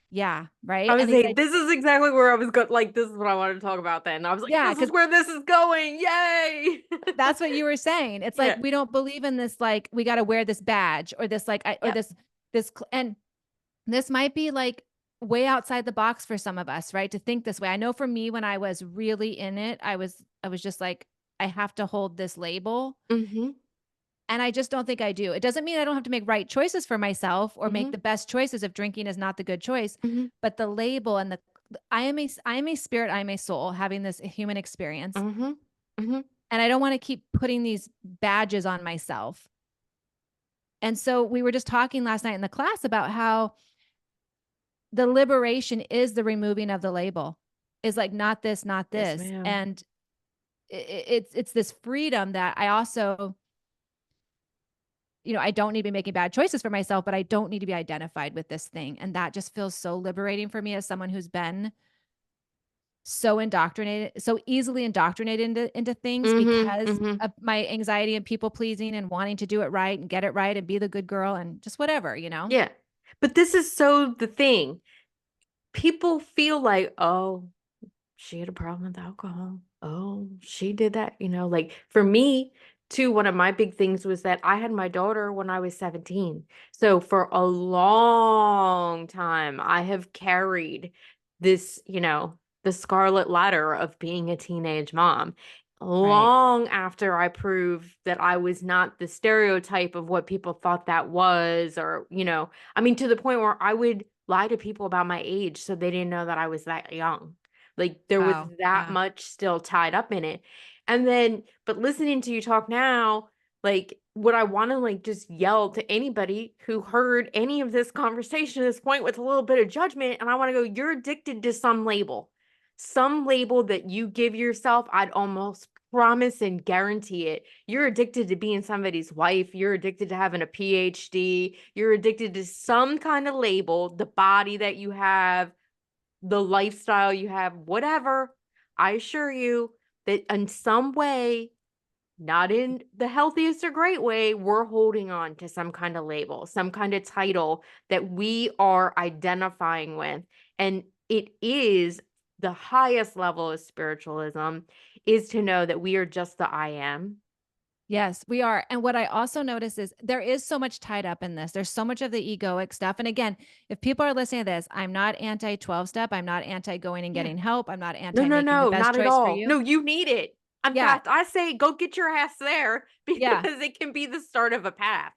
[SPEAKER 2] Yeah, right.
[SPEAKER 1] I was
[SPEAKER 2] And these,
[SPEAKER 1] saying, this is exactly where I was going. Like, this is what I wanted to talk about then. I was like,
[SPEAKER 2] yeah,
[SPEAKER 1] this is
[SPEAKER 2] because
[SPEAKER 1] where this is going. Yay.
[SPEAKER 2] that's what you were saying. It's like
[SPEAKER 1] Yeah.
[SPEAKER 2] we don't believe in this, like we got to wear this badge or this, like, or
[SPEAKER 1] Yep.
[SPEAKER 2] and this might be like way outside the box for some of us, right? To think this way. I know for me, when I was really in it, I was just like, I have to hold this label.
[SPEAKER 1] Mhm,
[SPEAKER 2] And I just don't think I do. It doesn't mean I don't have to make right choices for myself or make
[SPEAKER 1] mhm,
[SPEAKER 2] the best choices if drinking is not the good choice.
[SPEAKER 1] mhm,
[SPEAKER 2] But the label and I am a spirit, I am a soul having this human experience.
[SPEAKER 1] mhm, mhm,
[SPEAKER 2] And I don't want to keep putting these badges on myself. And so we were just talking last night in the class about how the liberation is the removing of the label, is like not this, not
[SPEAKER 1] yes,
[SPEAKER 2] this.
[SPEAKER 1] ma'am.
[SPEAKER 2] And it's this freedom that I also, I don't need to be making bad choices for myself, but I don't need to be identified with this thing. And that just feels so liberating for me as someone who's been so indoctrinated, so easily indoctrinated into things
[SPEAKER 1] Mhm,
[SPEAKER 2] because
[SPEAKER 1] mhm.
[SPEAKER 2] of my anxiety and people pleasing and wanting to do it right and get it right and be the good girl and just whatever.
[SPEAKER 1] Yeah. But this is so the thing. People feel like, oh, she had a problem with alcohol. Oh, she did that. Like for me, too, one of my big things was that I had my daughter when I was 17. So for a long time, I have carried this, the scarlet letter of being a teenage mom.
[SPEAKER 2] Right.
[SPEAKER 1] Long after I proved that I was not the stereotype of what people thought that was, or, I mean, to the point where I would lie to people about my age so they didn't know that I was that young. Like there was
[SPEAKER 2] Wow.
[SPEAKER 1] that
[SPEAKER 2] Yeah.
[SPEAKER 1] much still tied up in it. And then, but listening to you talk now, like what I want to like just yell to anybody who heard any of this conversation at this point with a little bit of judgment, and I want to go, you're addicted to some label that you give yourself. I'd almost promise and guarantee it. You're addicted to being somebody's wife. You're addicted to having a PhD. You're addicted to some kind of label, the body that you have, the lifestyle you have, whatever. I assure you that in some way, not in the healthiest or great way, we're holding on to some kind of label, some kind of title that we are identifying with. And it is the highest level of spiritualism is to know that we are just the I am.
[SPEAKER 2] Yes, we are. And what I also notice is there is so much tied up in this. There's so much of the egoic stuff. And again, if people are listening to this, I'm not anti 12 step. I'm not anti going and
[SPEAKER 1] Yeah.
[SPEAKER 2] getting help. I'm not
[SPEAKER 1] No,
[SPEAKER 2] anti
[SPEAKER 1] no,
[SPEAKER 2] making the
[SPEAKER 1] no,
[SPEAKER 2] best
[SPEAKER 1] not at
[SPEAKER 2] choice for
[SPEAKER 1] all.
[SPEAKER 2] you.
[SPEAKER 1] No, you need it. In
[SPEAKER 2] Yeah.
[SPEAKER 1] fact, I say go get your ass there
[SPEAKER 2] Yeah.
[SPEAKER 1] because it can be the start of a path.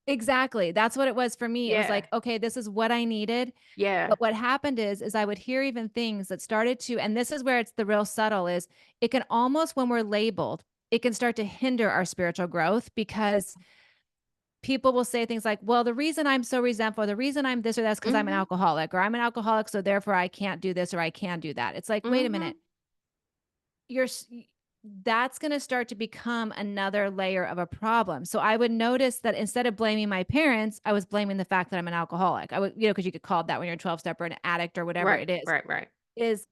[SPEAKER 2] Exactly. That's what it was for me. It was
[SPEAKER 1] Yeah.
[SPEAKER 2] like, okay, this is what I needed.
[SPEAKER 1] Yeah.
[SPEAKER 2] But what happened is I would hear even things that started to, and this is where it's the real subtle is it can almost, when we're labeled, it can start to hinder our spiritual growth because people will say things like, well, the reason I'm so resentful, the reason I'm this or that's because I'm an
[SPEAKER 1] Mhm.
[SPEAKER 2] alcoholic, or I'm an alcoholic, so therefore I can't do this or I can do that. It's like, wait a minute.
[SPEAKER 1] Mhm.
[SPEAKER 2] You're that's going to start to become another layer of a problem. So I would notice that instead of blaming my parents, I was blaming the fact that I'm an alcoholic. I would, because you get called that when you're a 12 step or an addict or whatever
[SPEAKER 1] Right,
[SPEAKER 2] it
[SPEAKER 1] right.
[SPEAKER 2] is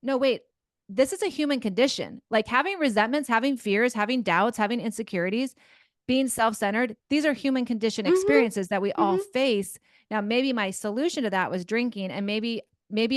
[SPEAKER 2] no, wait, this is a human condition. Like having resentments, having fears, having doubts, having insecurities, being self-centered, these are human condition
[SPEAKER 1] Mhm.
[SPEAKER 2] experiences that we all
[SPEAKER 1] Mhm.
[SPEAKER 2] face. Now, maybe my solution to that was drinking, and maybe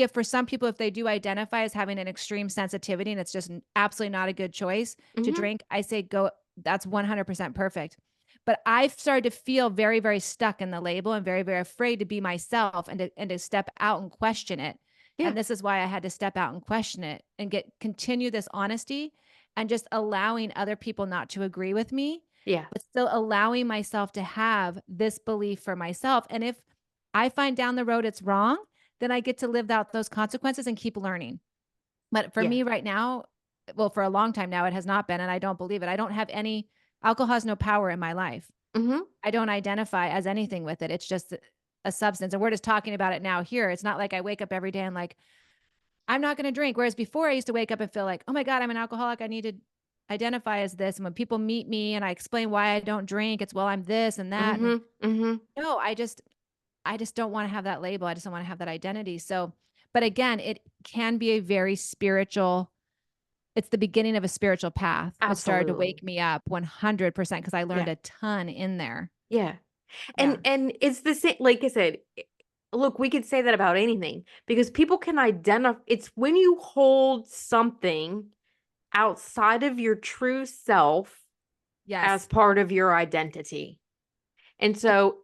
[SPEAKER 2] if for some people if they do identify as having an extreme sensitivity and it's just absolutely not a good choice to
[SPEAKER 1] Mhm.
[SPEAKER 2] drink, I say go, that's 100% perfect. But I've started to feel very, very stuck in the label and very, very afraid to be myself and to step out and question it.
[SPEAKER 1] Yeah.
[SPEAKER 2] And this is why I had to step out and question it and continue this honesty and just allowing other people not to agree with me,
[SPEAKER 1] Yeah.
[SPEAKER 2] but still allowing myself to have this belief for myself. And if I find down the road it's wrong, then I get to live out those consequences and keep learning. But for
[SPEAKER 1] Yeah.
[SPEAKER 2] me right now, well, for a long time now, it has not been, and I don't believe it. I don't have any alcohol has no power in my life.
[SPEAKER 1] Mhm.
[SPEAKER 2] I don't identify as anything with it. It's just a substance. And we're just talking about it now here. It's not like I wake up every day and like, I'm not going to drink. Whereas before I used to wake up and feel like, oh my God, I'm an alcoholic. I need to identify as this. And when people meet me and I explain why I don't drink, it's, well, I'm this and that. And
[SPEAKER 1] Mhm. Mhm.
[SPEAKER 2] no, I just don't want to have that label. I just don't want to have that identity. So, but again, it can be a very spiritual, it's the beginning of a spiritual path, which started to
[SPEAKER 1] Absolutely.
[SPEAKER 2] wake me up 100% because I learned
[SPEAKER 1] Yeah.
[SPEAKER 2] a ton in there.
[SPEAKER 1] Yeah.
[SPEAKER 2] Yeah.
[SPEAKER 1] And it's the same, like I said, look, we could say that about anything because people can identify. It's when you hold something outside of your true self as
[SPEAKER 2] Yes.
[SPEAKER 1] part of your identity. And so,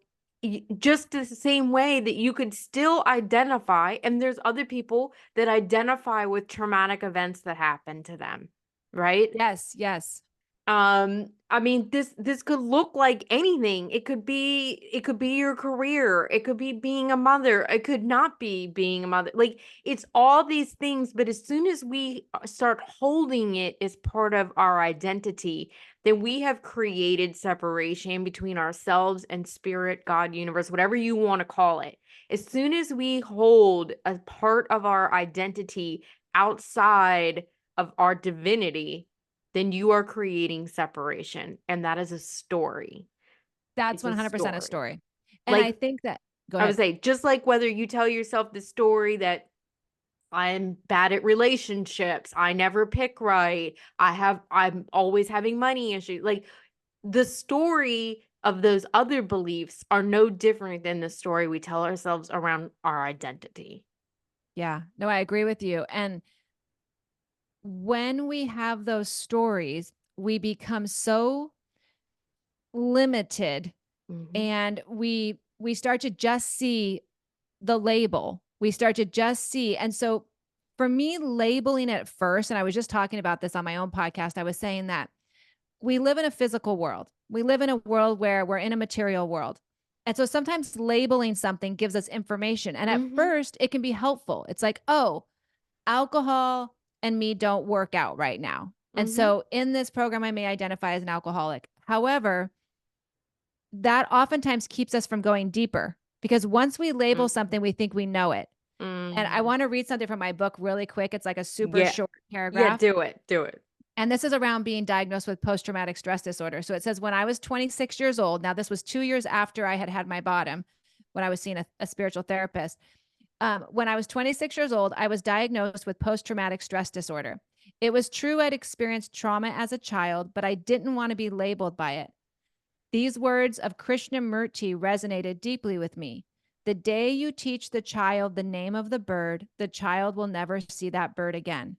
[SPEAKER 1] just the same way that you could still identify, and there's other people that identify with traumatic events that happen to them, right?
[SPEAKER 2] Yes. Yes.
[SPEAKER 1] I mean, this could look like anything. It could be your career, it could be being a mother, it could not be being a mother. Like it's all these things, but as soon as we start holding it as part of our identity, then we have created separation between ourselves and spirit, God, universe, whatever you want to call it. As soon as we hold a part of our identity outside of our divinity, then you are creating separation. And that is a story.
[SPEAKER 2] That's
[SPEAKER 1] It's a
[SPEAKER 2] 100% a
[SPEAKER 1] story.
[SPEAKER 2] story. And I
[SPEAKER 1] Like
[SPEAKER 2] think that, go
[SPEAKER 1] I would
[SPEAKER 2] ahead.
[SPEAKER 1] say, just like whether you tell yourself the story that I'm bad at relationships, I never pick right, I'm always having money issues. Like the story of those other beliefs are no different than the story we tell ourselves around our identity.
[SPEAKER 2] Yeah. No, I agree with you. And when we have those stories, we become so limited
[SPEAKER 1] Mhm.
[SPEAKER 2] and we start to just see the label. We start to just see. And so for me, labeling it first, and I was just talking about this on my own podcast, I was saying that we live in a physical world. We live in a world where we're in a material world. And so sometimes labeling something gives us information. And at
[SPEAKER 1] Mhm.
[SPEAKER 2] first, it can be helpful. It's like, oh, alcohol and me don't work out right now. And
[SPEAKER 1] Mhm.
[SPEAKER 2] so in this program, I may identify as an alcoholic. However, that oftentimes keeps us from going deeper because once we label
[SPEAKER 1] Mhm.
[SPEAKER 2] something, we think we know it. And I
[SPEAKER 1] Mhm.
[SPEAKER 2] want to read something from my book really quick. It's like a super
[SPEAKER 1] Yeah.
[SPEAKER 2] short
[SPEAKER 1] Yeah,
[SPEAKER 2] paragraph.
[SPEAKER 1] do it. Do it.
[SPEAKER 2] And this is around being diagnosed with post traumatic stress disorder. So it says, when I was 26 years old, now this was 2 years after I had had my bottom, when I was seeing a spiritual therapist. When I was 26 years old, I was diagnosed with post traumatic stress disorder. It was true I'd experienced trauma as a child, but I didn't want to be labeled by it. These words of Krishnamurti resonated deeply with me. The day you teach the child the name of the bird, the child will never see that bird again.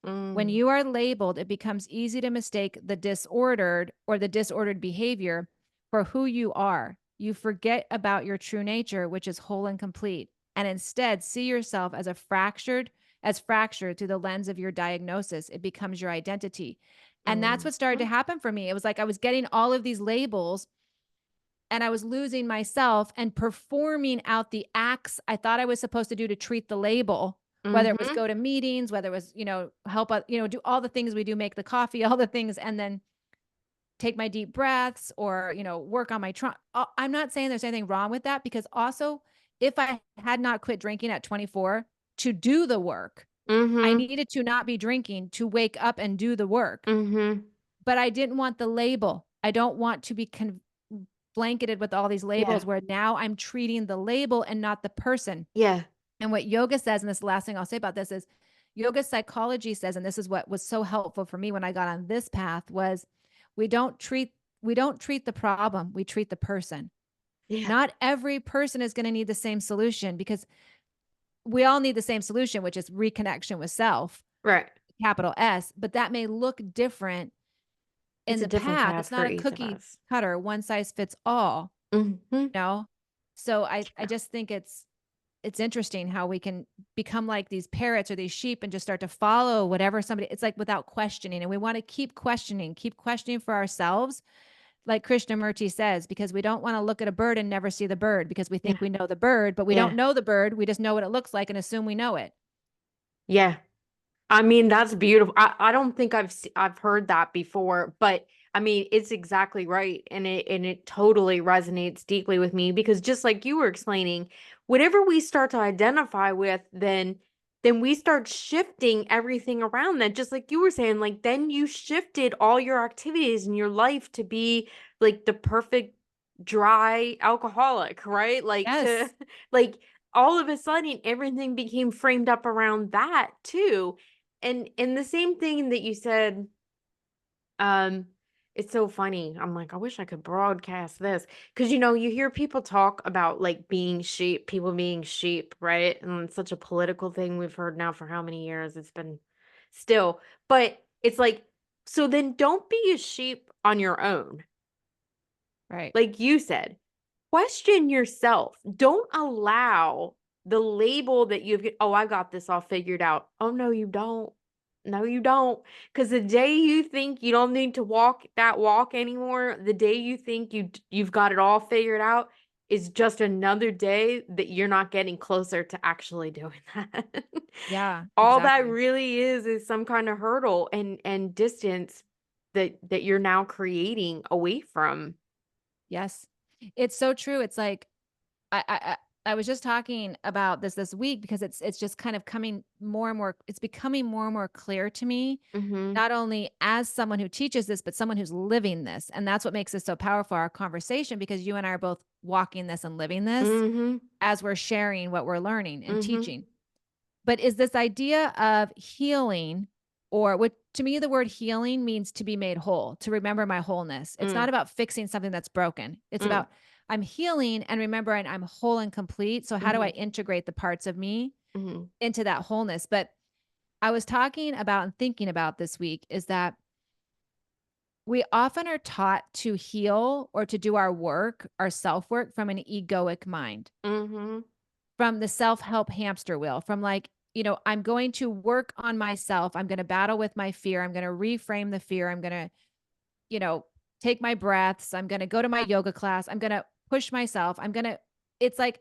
[SPEAKER 2] When
[SPEAKER 1] Mm.
[SPEAKER 2] you are labeled, it becomes easy to mistake the disordered or the disordered behavior for who you are. You forget about your true nature, which is whole and complete, and instead see yourself as fractured through the lens of your diagnosis. It becomes your identity. And that's
[SPEAKER 1] Mhm.
[SPEAKER 2] what started to happen for me. It was like I was getting all of these labels and I was losing myself and performing out the acts I thought I was supposed to do to treat the label, whether it was
[SPEAKER 1] Mhm.
[SPEAKER 2] go to meetings, whether it was, help, do all the things we do, make the coffee, all the things. And then take my deep breaths or, work on my trauma. I'm not saying there's anything wrong with that, because also if I had not quit drinking at 24 to do the work, I
[SPEAKER 1] Mhm.
[SPEAKER 2] needed to not be drinking to wake up and do the work.
[SPEAKER 1] Mhm.
[SPEAKER 2] But I didn't want the label. I don't want to be blanketed with all these
[SPEAKER 1] Yeah.
[SPEAKER 2] labels where now I'm treating the label and not the person.
[SPEAKER 1] Yeah.
[SPEAKER 2] And what yoga says, and this is the last thing I'll say about this, is yoga psychology says, and this is what was so helpful for me when I got on this path, was we don't treat we don't treat the problem, we treat the person.
[SPEAKER 1] Yeah.
[SPEAKER 2] Not every person is going to need the same solution, because we all need the same solution, which is reconnection with self,
[SPEAKER 1] Right.
[SPEAKER 2] capital S, but that may look different in
[SPEAKER 1] It's a
[SPEAKER 2] the
[SPEAKER 1] different
[SPEAKER 2] path.
[SPEAKER 1] path
[SPEAKER 2] It's
[SPEAKER 1] for
[SPEAKER 2] not a
[SPEAKER 1] each of
[SPEAKER 2] cookie
[SPEAKER 1] us.
[SPEAKER 2] cutter, one size fits all,
[SPEAKER 1] Mhm.
[SPEAKER 2] you know? So I
[SPEAKER 1] Yeah.
[SPEAKER 2] just think it's interesting how we can become like these parrots or these sheep and just start to follow whatever somebody, it's like without questioning. And we want to keep questioning for ourselves, like Krishnamurti says, because we don't want to look at a bird and never see the bird, because we
[SPEAKER 1] Yeah.
[SPEAKER 2] think we know the bird, but we don't
[SPEAKER 1] Yeah.
[SPEAKER 2] know the bird. We just know what it looks like and assume we know it.
[SPEAKER 1] Yeah. I mean, that's beautiful. I don't think I've heard that before, but I mean, it's exactly right, and it totally resonates deeply with me because just like you were explaining, whatever we start to identify with, then we start shifting everything around that. Just like you were saying, like then you shifted all your activities in your life to be like the perfect dry alcoholic, right? Like to
[SPEAKER 2] Yes.
[SPEAKER 1] like all of a sudden everything became framed up around that too. And the same thing that you said, um, it's so funny. I'm like, I wish I could broadcast this because you hear people talk about like being sheep, people being sheep, right? And it's such a political thing we've heard now for how many years it's been still. But it's like, so then don't be a sheep on your own.
[SPEAKER 2] Right.
[SPEAKER 1] Like you said, question yourself. Don't allow the label that oh, I got this all figured out. Oh, no, you don't. No, you don't. Because the day you think you don't need to walk that walk anymore, the day you think you've got it all figured out is just another day that you're not getting closer to actually doing that.
[SPEAKER 2] Yeah,
[SPEAKER 1] All that
[SPEAKER 2] exactly.
[SPEAKER 1] really is some kind of hurdle and distance that you're now creating away from.
[SPEAKER 2] Yes. It's so true. It's like I was just talking about this week, because it's just kind of coming more and more, it's becoming more and more clear to me,
[SPEAKER 1] Mhm.
[SPEAKER 2] not only as someone who teaches this, but someone who's living this. And that's what makes this so powerful, our conversation, because you and I are both walking this and living this
[SPEAKER 1] Mhm.
[SPEAKER 2] as we're sharing what we're learning and
[SPEAKER 1] Mhm.
[SPEAKER 2] teaching. But is this idea of healing, or what, to me, the word healing means to be made whole, to remember my wholeness. It's not
[SPEAKER 1] Mm.
[SPEAKER 2] about fixing something that's broken. It's
[SPEAKER 1] Mm.
[SPEAKER 2] about I'm healing and remembering I'm whole and complete. So how do I
[SPEAKER 1] Mhm.
[SPEAKER 2] integrate the parts of me
[SPEAKER 1] Mhm.
[SPEAKER 2] into that wholeness? But I was talking about and thinking about this week is that we often are taught to heal or to do our work, our self work, from an egoic mind,
[SPEAKER 1] Mhm.
[SPEAKER 2] from the self-help hamster wheel, from like, I'm going to work on myself. I'm going to battle with my fear. I'm going to reframe the fear. I'm going to, you know, take my breaths. I'm going to go to my yoga class. I'm going to push myself. It's like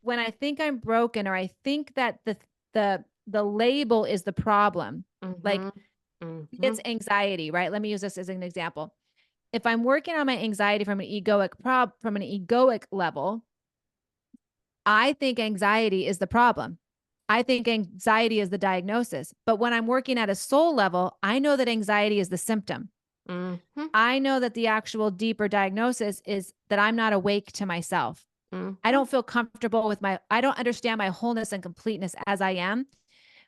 [SPEAKER 2] when I think I'm broken, or I think that the label is the problem. Like
[SPEAKER 1] Mhm.
[SPEAKER 2] it's
[SPEAKER 1] Mhm.
[SPEAKER 2] anxiety, right? Let me use this as an example. If I'm working on my anxiety from an egoic level, I think anxiety is the problem. I think anxiety is the diagnosis. But when I'm working at a soul level, I know that anxiety is the symptom.
[SPEAKER 1] Mhm.
[SPEAKER 2] I know that the actual deeper diagnosis is that I'm not awake to myself. I
[SPEAKER 1] Mhm.
[SPEAKER 2] don't feel comfortable with I don't understand my wholeness and completeness as I am.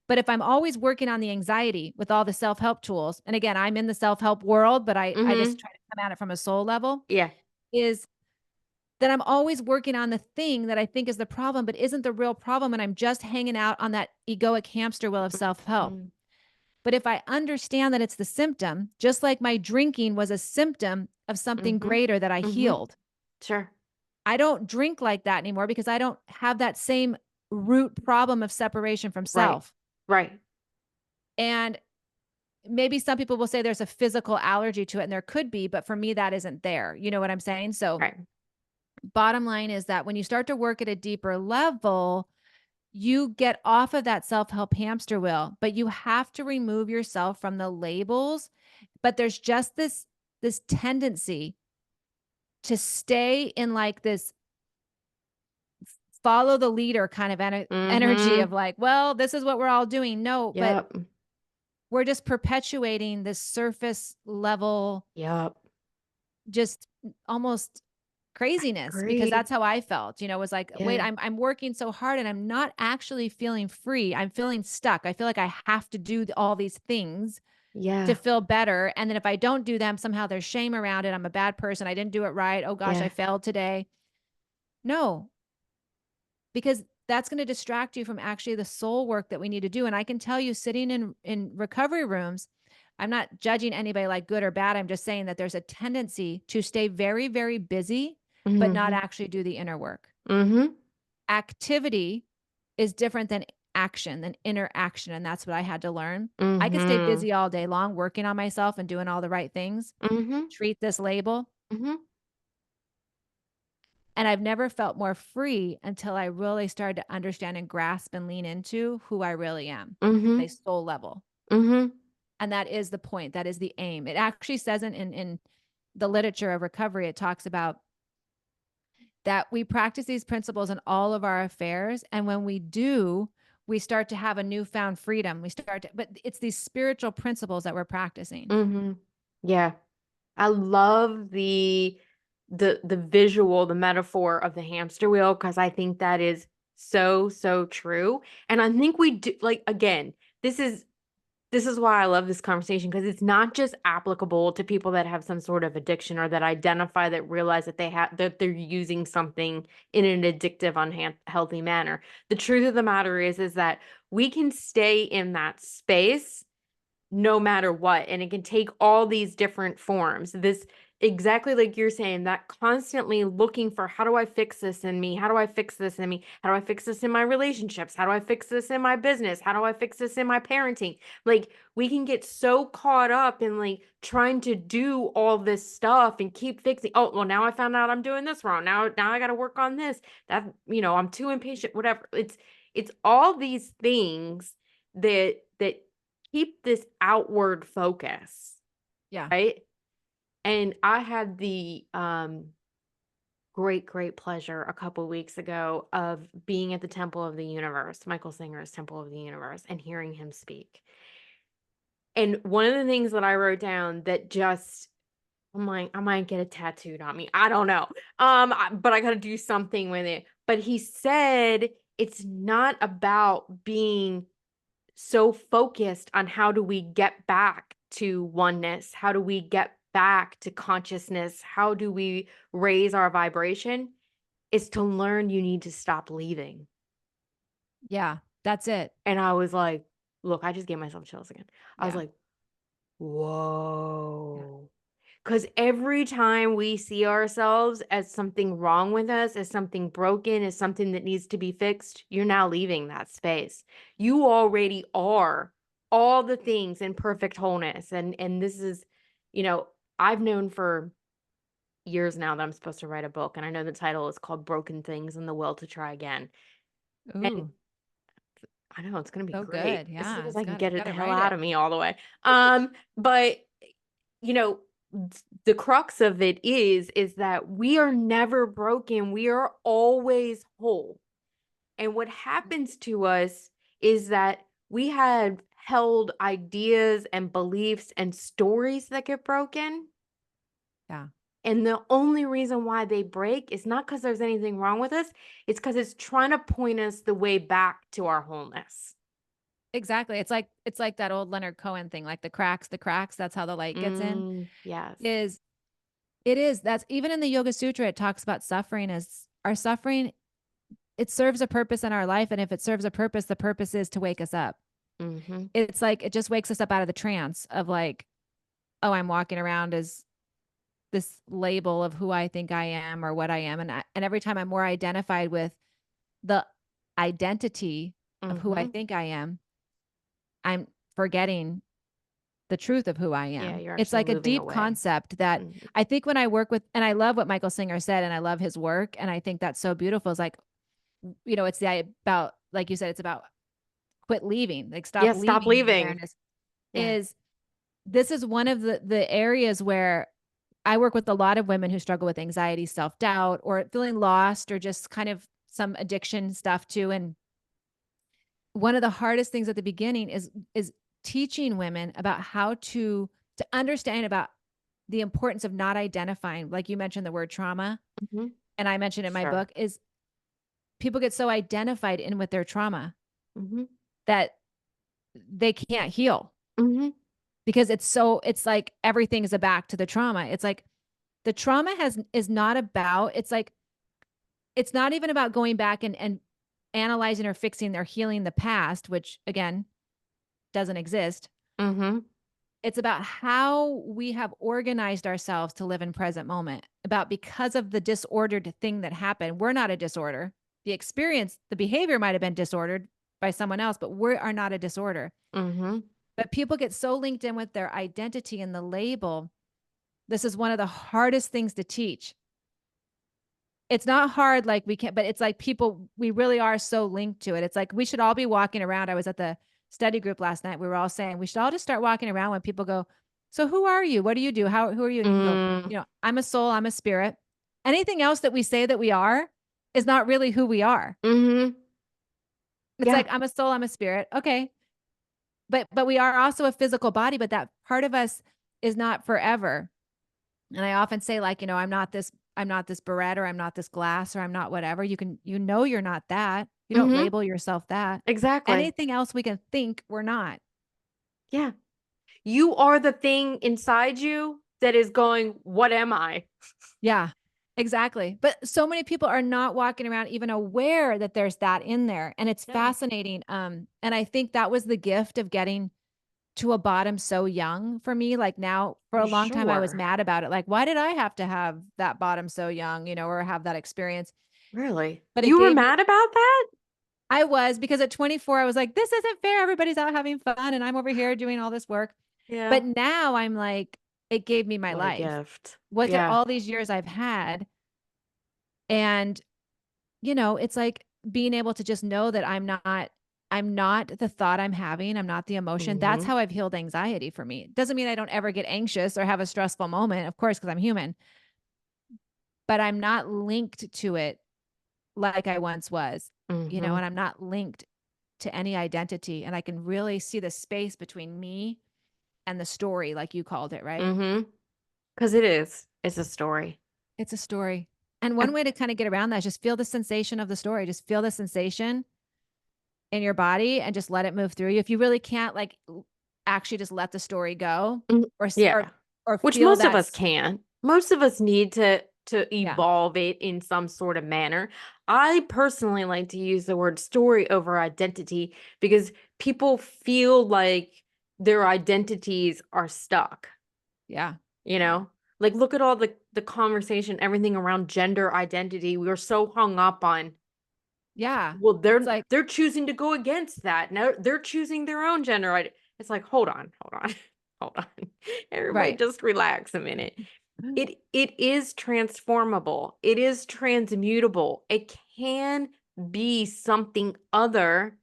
[SPEAKER 2] But if I'm always working on the anxiety with all the self-help tools, and again, I'm in the self-help world, but I just
[SPEAKER 1] Mhm.
[SPEAKER 2] try to come at it from a soul level,
[SPEAKER 1] Yeah.
[SPEAKER 2] is that I'm always working on the thing that I think is the problem, but isn't the real problem. And I'm just hanging out on that egoic hamster wheel of self help.
[SPEAKER 1] Mhm.
[SPEAKER 2] But if I understand that it's the symptom, just like my drinking was a symptom of something
[SPEAKER 1] Mhm.
[SPEAKER 2] greater that I
[SPEAKER 1] Mhm.
[SPEAKER 2] healed,
[SPEAKER 1] Sure.
[SPEAKER 2] I don't drink like that anymore, because I don't have that same root problem of separation from
[SPEAKER 1] Right.
[SPEAKER 2] self.
[SPEAKER 1] Right.
[SPEAKER 2] And maybe some people will say there's a physical allergy to it, and there could be, but for me, that isn't there. You know what I'm saying? So,
[SPEAKER 1] Right.
[SPEAKER 2] bottom line is that when you start to work at a deeper level, you get off of that self-help hamster wheel, but you have to remove yourself from the labels. But there's just this this tendency to stay in like this follow the leader kind of energy of
[SPEAKER 1] Mhm.
[SPEAKER 2] like, well, this is what we're all doing. No, but
[SPEAKER 1] Yep.
[SPEAKER 2] we're just perpetuating this surface level,
[SPEAKER 1] Yep.
[SPEAKER 2] just almost craziness, because
[SPEAKER 1] Agree.
[SPEAKER 2] that's how I felt. It was like, wait,
[SPEAKER 1] Yeah.
[SPEAKER 2] I'm working so hard and I'm not actually feeling free. I'm feeling stuck. I feel like I have to do all these things to
[SPEAKER 1] Yeah.
[SPEAKER 2] feel better. And then if I don't do them, somehow there's shame around it. I'm a bad person. I didn't do it right. Oh gosh, I
[SPEAKER 1] Yeah.
[SPEAKER 2] failed today. No, because that's going to distract you from actually the soul work that we need to do. And I can tell you, sitting in recovery rooms, I'm not judging anybody like good or bad. I'm just saying that there's a tendency to stay very, very busy, but not
[SPEAKER 1] Mhm.
[SPEAKER 2] actually do the inner work.
[SPEAKER 1] Mhm.
[SPEAKER 2] Activity is different than action, than inner action. And that's what I had to learn. I could stay
[SPEAKER 1] Mhm.
[SPEAKER 2] busy all day long working on myself and doing all the right things,
[SPEAKER 1] Mhm.
[SPEAKER 2] treat this label.
[SPEAKER 1] Mhm.
[SPEAKER 2] And I've never felt more free until I really started to understand and grasp and lean into who I really am at a
[SPEAKER 1] Mhm.
[SPEAKER 2] soul level.
[SPEAKER 1] Mhm.
[SPEAKER 2] And that is the point. That is the aim. It actually says in the literature of recovery, it talks about that we practice these principles in all of our affairs. And when we do, we start to have a newfound freedom. But it's these spiritual principles that we're practicing.
[SPEAKER 1] Mhm. Yeah. I love the visual, the metaphor of the hamster wheel because I think that is so, so true. And I think we do like again, this is why I love this conversation because it's not just applicable to people that have some sort of addiction or that identify that realize that they're using something in an addictive, unhealthy manner. The truth of the matter is that we can stay in that space no matter what, and it can take all these different forms. This exactly like you're saying, that constantly looking for how do I fix this in me? How do I fix this in me? How do I fix this in my relationships? How do I fix this in my business? How do I fix this in my parenting? Like we can get so caught up in like trying to do all this stuff and keep fixing. Oh, well, now I found out I'm doing this wrong. Now I got to work on this. That, I'm too impatient, whatever. It's all these things that keep this outward focus,
[SPEAKER 2] Yeah.
[SPEAKER 1] right? And I had the great pleasure a couple weeks ago of being at the Temple of the Universe, Michael Singer's Temple of the Universe, and hearing him speak. And one of the things that I wrote down that just I'm like, I might get it tattooed on me. I don't know. But I got to do something with it. But he said it's not about being so focused on how do we get back to oneness? How do we get back to consciousness? How do we raise our vibration? Is to learn you need to stop leaving.
[SPEAKER 2] Yeah. That's it.
[SPEAKER 1] And I was like, look, I just gave myself chills again. I was
[SPEAKER 2] Yeah.
[SPEAKER 1] like,
[SPEAKER 2] Yeah.
[SPEAKER 1] whoa. Because every time we see ourselves as something wrong with us, as something broken, as something that needs to be fixed, you're now leaving that space. You already are all the things in perfect wholeness. And this is, you know, I've known for years now that I'm supposed to write a book. And I know the title is called Broken Things and the Will to Try Again. And
[SPEAKER 2] Ooh,
[SPEAKER 1] I know it's gonna be
[SPEAKER 2] so
[SPEAKER 1] great
[SPEAKER 2] good.
[SPEAKER 1] as soon
[SPEAKER 2] Yeah.
[SPEAKER 1] as
[SPEAKER 2] It's
[SPEAKER 1] I can
[SPEAKER 2] got
[SPEAKER 1] get it the
[SPEAKER 2] to
[SPEAKER 1] hell
[SPEAKER 2] write
[SPEAKER 1] out
[SPEAKER 2] it.
[SPEAKER 1] of me all the way. But you know, the crux of it is that we are never broken. We are always whole. And what happens to us is that we have held ideas and beliefs and stories that get broken.
[SPEAKER 2] Yeah.
[SPEAKER 1] And the only reason why they break is not because there's anything wrong with us. It's because it's trying to point us the way back to our wholeness.
[SPEAKER 2] Exactly. It's like that old Leonard Cohen thing, like the cracks, that's how the light gets in.
[SPEAKER 1] Yes.
[SPEAKER 2] Is it is that's even in the Yoga Sutra, it talks about suffering as our suffering, it serves a purpose in our life. And if it serves a purpose, the purpose is to wake us up.
[SPEAKER 1] Mm-hmm.
[SPEAKER 2] It's like it just wakes us up out of the trance of like, oh, I'm walking around as this label of who I think I am or what I am. And every time I'm more identified with the identity of who I
[SPEAKER 1] Mm-hmm.
[SPEAKER 2] think I am, I'm forgetting the truth of who I
[SPEAKER 1] Yeah,
[SPEAKER 2] am.
[SPEAKER 1] you're
[SPEAKER 2] It's
[SPEAKER 1] actually
[SPEAKER 2] like a
[SPEAKER 1] moving
[SPEAKER 2] deep
[SPEAKER 1] away.
[SPEAKER 2] concept that
[SPEAKER 1] Mhm.
[SPEAKER 2] I think when I work with, and I love what Michael Singer said, and I love his work. And I think that's so beautiful. It's like, it's about, like you said, it's about quit leaving, like stop
[SPEAKER 1] Yeah, stop
[SPEAKER 2] leaving the
[SPEAKER 1] leaving.
[SPEAKER 2] awareness
[SPEAKER 1] Yeah.
[SPEAKER 2] is this is one of the areas where I work with a lot of women who struggle with anxiety, self-doubt, or feeling lost, or just kind of some addiction stuff too. And one of the hardest things at the beginning is teaching women about how to understand about the importance of not identifying, like you mentioned the word trauma,
[SPEAKER 1] Hmm.
[SPEAKER 2] and I mentioned in my
[SPEAKER 1] Sure.
[SPEAKER 2] book, is people get so identified in with their trauma
[SPEAKER 1] Hmm.
[SPEAKER 2] that they can't heal
[SPEAKER 1] Hmm.
[SPEAKER 2] because it's like everything is a back to the trauma. It's like the trauma has is not about, it's like it's not even about going back and analyzing or fixing or healing the past, which again doesn't exist.
[SPEAKER 1] Hmm.
[SPEAKER 2] It's about how we have organized ourselves to live in present moment. About because of the disordered thing that happened, we're not a disorder. The experience, the behavior might have been disordered by someone else, but we are not a disorder.
[SPEAKER 1] Hmm.
[SPEAKER 2] But people get so linked in with their identity and the label. This is one of the hardest things to teach. It's not hard, like we can't, but it's like people, we really are so linked to it. It's like we should all be walking around. I was at the study group last night. We were all saying we should all just start walking around when people go, so who are you? What do you do? Who are you? And you can go,
[SPEAKER 1] Mm.
[SPEAKER 2] I'm a soul, I'm a spirit. Anything else that we say that we are is not really who we are.
[SPEAKER 1] Hmm.
[SPEAKER 2] It's
[SPEAKER 1] Yeah.
[SPEAKER 2] like, I'm a soul, I'm a spirit. Okay. But we are also a physical body, but that part of us is not forever. And I often say, like, I'm not this barrette, or I'm not this glass, or I'm not whatever. You're not that. You don't
[SPEAKER 1] Hmm.
[SPEAKER 2] label yourself that.
[SPEAKER 1] Exactly.
[SPEAKER 2] Anything else we can think we're not.
[SPEAKER 1] Yeah. You are the thing inside you that is going, what am I?
[SPEAKER 2] Yeah, exactly. But so many people are not walking around even aware that there's that in there. And it's
[SPEAKER 1] Yeah.
[SPEAKER 2] fascinating. And I think that was the gift of getting to a bottom so young for me. Like now, for
[SPEAKER 1] I'm
[SPEAKER 2] a long time, I was
[SPEAKER 1] sure.
[SPEAKER 2] mad about it. Like, why did I have to have that bottom so young, or have that experience?
[SPEAKER 1] Really?
[SPEAKER 2] But it
[SPEAKER 1] You were
[SPEAKER 2] gave me
[SPEAKER 1] mad about that?
[SPEAKER 2] I was, because at 24, I was like, this isn't fair. Everybody's out having fun and I'm over here doing all this work.
[SPEAKER 1] Yeah.
[SPEAKER 2] But now I'm like, it gave me my
[SPEAKER 1] What a
[SPEAKER 2] life.
[SPEAKER 1] gift.
[SPEAKER 2] Look at
[SPEAKER 1] Yeah.
[SPEAKER 2] all these years I've had. And, it's like being able to just know that I'm not the thought I'm having. I'm not the emotion. That's
[SPEAKER 1] Hmm.
[SPEAKER 2] how I've healed anxiety for me. It doesn't mean I don't ever get anxious or have a stressful moment, of course, because I'm human, but I'm not linked to it like I once was,
[SPEAKER 1] Hmm.
[SPEAKER 2] and I'm not linked to any identity. And I can really see the space between me and the story, like you called it, right?
[SPEAKER 1] Hmm. Because it is. It's a story.
[SPEAKER 2] It's a story. And
[SPEAKER 1] I,
[SPEAKER 2] one way to kind of get around that is just feel the sensation of the story. Just feel the sensation in your body and just let it move through you. If you really can't, like, actually just let the story go,
[SPEAKER 1] mm,
[SPEAKER 2] or
[SPEAKER 1] yeah. Which
[SPEAKER 2] feel
[SPEAKER 1] most of
[SPEAKER 2] that.
[SPEAKER 1] us can. Most of us need to
[SPEAKER 2] Yeah.
[SPEAKER 1] evolve it in some sort of manner. I personally like to use the word story over identity because people feel like their identities are stuck.
[SPEAKER 2] Yeah.
[SPEAKER 1] You
[SPEAKER 2] Yeah.
[SPEAKER 1] know, like look at all the conversation, everything around gender identity. We were so hung up on,
[SPEAKER 2] Yeah.
[SPEAKER 1] well,
[SPEAKER 2] It's like,
[SPEAKER 1] they're choosing to go against that. Now they're choosing their own gender It's like, hold on, hold on. Everybody
[SPEAKER 2] right.
[SPEAKER 1] just relax a minute. It is transformable. It is transmutable. It can be something other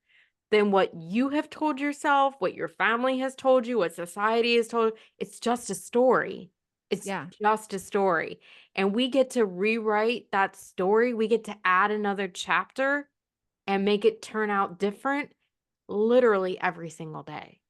[SPEAKER 1] than what you have told yourself, what your family has told you, what society has told you. It's just a story. It's
[SPEAKER 2] Yeah.
[SPEAKER 1] just a story. And we get to rewrite that story. We get to add another chapter and make it turn out different literally every single day.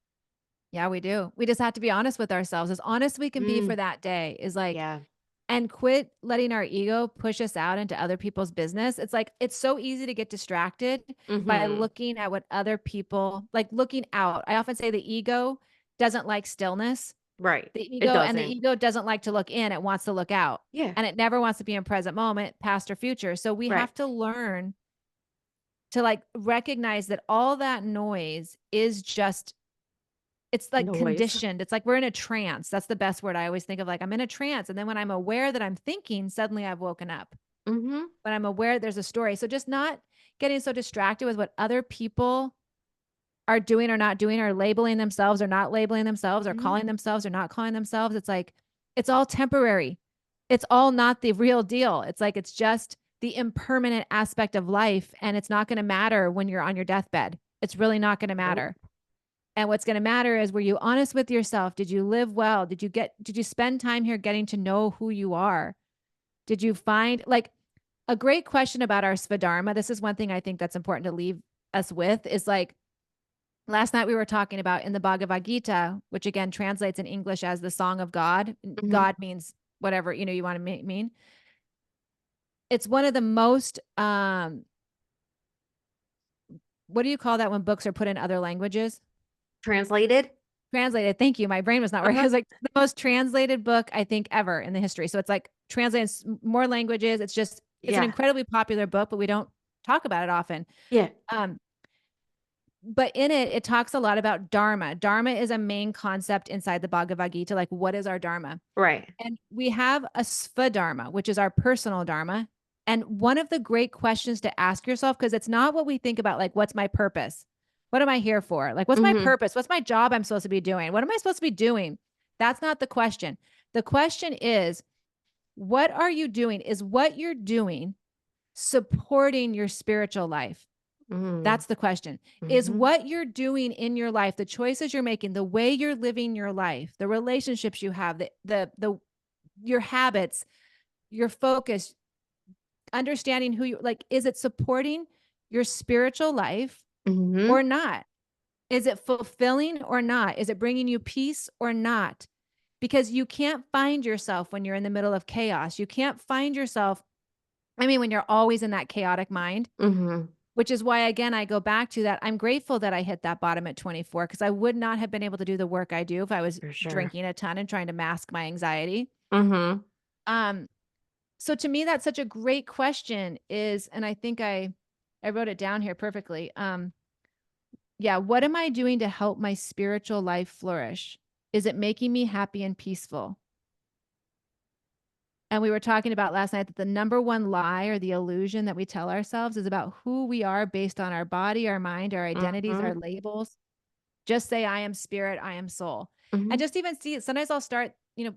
[SPEAKER 2] Yeah, we do. We just have to be honest with ourselves, as honest we can be for
[SPEAKER 1] Mm,
[SPEAKER 2] that day, is like,
[SPEAKER 1] yeah.
[SPEAKER 2] and quit letting our ego push us out into other people's business. It's like, it's so easy to get distracted by
[SPEAKER 1] Hmm.
[SPEAKER 2] looking at what other people, like, looking out. I often say the ego doesn't like stillness.
[SPEAKER 1] Right.
[SPEAKER 2] The
[SPEAKER 1] It
[SPEAKER 2] ego and the
[SPEAKER 1] doesn't.
[SPEAKER 2] ego doesn't like to look in, it wants to look out.
[SPEAKER 1] Yeah.
[SPEAKER 2] And it never wants to be in present moment, past or future. So we
[SPEAKER 1] Right.
[SPEAKER 2] have to learn to, like, recognize that all that noise is just, it's like
[SPEAKER 1] Noise.
[SPEAKER 2] conditioned. It's like we're in a trance. That's the best word I always think of. Like, I'm in a trance. And then when I'm aware that I'm thinking, suddenly I've woken up.
[SPEAKER 1] Hmm.
[SPEAKER 2] When I'm aware there's a story. So just not getting so distracted with what other people are doing or not doing, or labeling themselves or not labeling themselves, or
[SPEAKER 1] Hmm.
[SPEAKER 2] calling themselves or not calling themselves. It's like, it's all temporary. It's all not the real deal. It's like, it's just the impermanent aspect of life. And it's not going to matter when you're on your deathbed. It's really not going to
[SPEAKER 1] Nope.
[SPEAKER 2] matter. And what's going to matter is, were you honest with yourself? Did you live well? Did you spend time here getting to know who you are? Did you find like a great question about our Svadharma? This is one thing I think that's important to leave us with is like, last night we were talking about in the Bhagavad Gita, which again translates in English as the Song of God.
[SPEAKER 1] Mhm.
[SPEAKER 2] God means whatever, you want to mean. It's one of the most, what do you call that when books are put in other languages?
[SPEAKER 1] Translated?
[SPEAKER 2] Translated. Thank you. My brain was not working. It
[SPEAKER 1] Uh-huh.
[SPEAKER 2] was like the most translated book I think ever in the history. So it's like translated more languages. It's an
[SPEAKER 1] Yeah.
[SPEAKER 2] incredibly popular book, but we don't talk about it often.
[SPEAKER 1] Yeah.
[SPEAKER 2] Um, but in it, it talks a lot about dharma. Dharma is a main concept inside the Bhagavad Gita. Like, what is our dharma?
[SPEAKER 1] Right.
[SPEAKER 2] And we have a svadharma, which is our personal dharma. And one of the great questions to ask yourself, because it's not what we think about, like, what's my purpose? What am I here for? Like, what's my
[SPEAKER 1] Mhm.
[SPEAKER 2] purpose? What's my job I'm supposed to be doing? What am I supposed to be doing? That's not the question. The question is, what are you doing? Is what you're doing supporting your spiritual life?
[SPEAKER 1] Mhm.
[SPEAKER 2] That's the question. Is
[SPEAKER 1] Mhm.
[SPEAKER 2] what you're doing in your life, the choices you're making, the way you're living your life, the relationships you have, the your habits, your focus, understanding who you like, is it supporting your spiritual life or
[SPEAKER 1] Mhm.
[SPEAKER 2] not? Is it fulfilling or not? Is it bringing you peace or not? Because you can't find yourself when you're in the middle of chaos. You can't find yourself, I mean, when you're always in that chaotic mind,
[SPEAKER 1] Mhm.
[SPEAKER 2] which is why, again, I go back to that. I'm grateful that I hit that bottom at 24 because I would not have been able to do the work I do if I was
[SPEAKER 1] For sure.
[SPEAKER 2] drinking a ton and trying to mask my anxiety.
[SPEAKER 1] Mhm.
[SPEAKER 2] Um, so to me, that's such a great question is, and I think I wrote it down here perfectly. Yeah, what am I doing to help my spiritual life flourish? Is it making me happy and peaceful? And we were talking about last night that the number one lie or the illusion that we tell ourselves is about who we are based on our body, our mind, our identities, our
[SPEAKER 1] Mhm.
[SPEAKER 2] labels. Just say, I am spirit, I am soul. And
[SPEAKER 1] Mhm.
[SPEAKER 2] just even see, sometimes I'll start,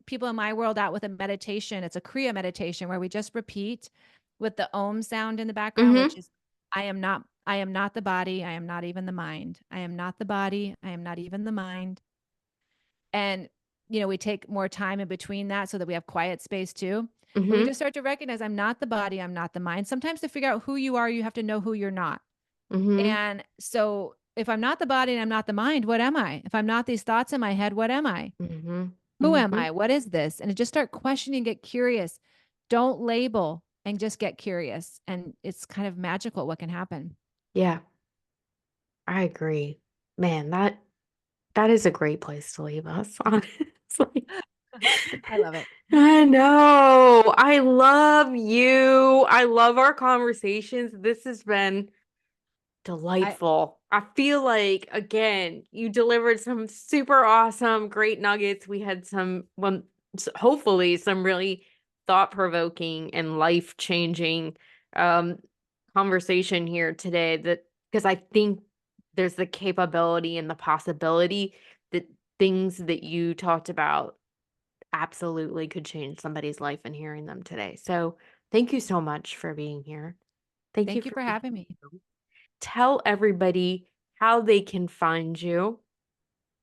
[SPEAKER 2] people in my world out with a meditation. It's a Kriya meditation where we just repeat with the Om sound in the background, which
[SPEAKER 1] Mhm.
[SPEAKER 2] is, I am not the body. I am not even the mind. I am not the body. I am not even the mind. And, we take more time in between that so that we have quiet space too. But we
[SPEAKER 1] Mhm.
[SPEAKER 2] just start to recognize I'm not the body. I'm not the mind. Sometimes to figure out who you are, you have to know who you're not.
[SPEAKER 1] Mhm.
[SPEAKER 2] And so if I'm not the body and I'm not the mind, what am I? If I'm not these thoughts in my head, what am I?
[SPEAKER 1] Mhm.
[SPEAKER 2] Who am
[SPEAKER 1] Mhm.
[SPEAKER 2] I? What is this? And just start questioning, get curious. Don't label and just get curious. And it's kind of magical what can happen.
[SPEAKER 1] Yeah, I agree. Man, that is a great place to leave us, honestly.
[SPEAKER 2] I love it.
[SPEAKER 1] I know. I love you. I love our conversations. This has been
[SPEAKER 2] I
[SPEAKER 1] delightful. I feel like, again, you delivered some super awesome, great nuggets. We had hopefully, some really thought-provoking and life-changing um, conversation here today. That because I think there's the capability and the possibility that things that you talked about absolutely could change somebody's life and hearing them today. So, thank you so much for being here. Thank you
[SPEAKER 2] thank you
[SPEAKER 1] for
[SPEAKER 2] for
[SPEAKER 1] being
[SPEAKER 2] having me.
[SPEAKER 1] here. Tell everybody how they can find you,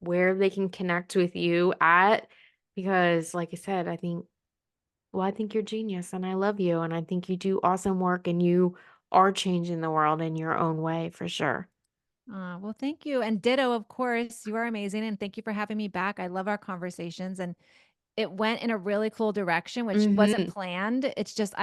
[SPEAKER 1] where they can connect with you at, because like I said, I think you're genius and I love you and I think you do awesome work and you are changing the world in your own way for sure.
[SPEAKER 2] Well, thank you. And ditto, of course, you are amazing. And thank you for having me back. I love our conversations. And it went in a really cool direction, which wasn't
[SPEAKER 1] Mhm.
[SPEAKER 2] planned. It's just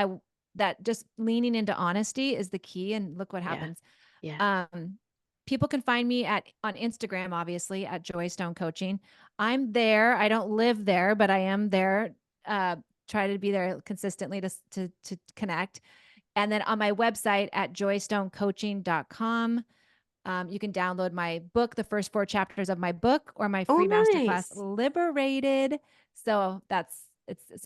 [SPEAKER 2] that just leaning into honesty is the key. And look what
[SPEAKER 1] Yeah.
[SPEAKER 2] happens.
[SPEAKER 1] Yeah.
[SPEAKER 2] Um, People can find me on Instagram, obviously at Joy Stone Coaching. I'm there. I don't live there, but I am there. Uh, try to be there consistently to connect. And then on my website at joystonecoaching.com, you can download my book, the first 4 chapters of my book, or my
[SPEAKER 1] Oh,
[SPEAKER 2] free masterclass,
[SPEAKER 1] nice.
[SPEAKER 2] Liberated. So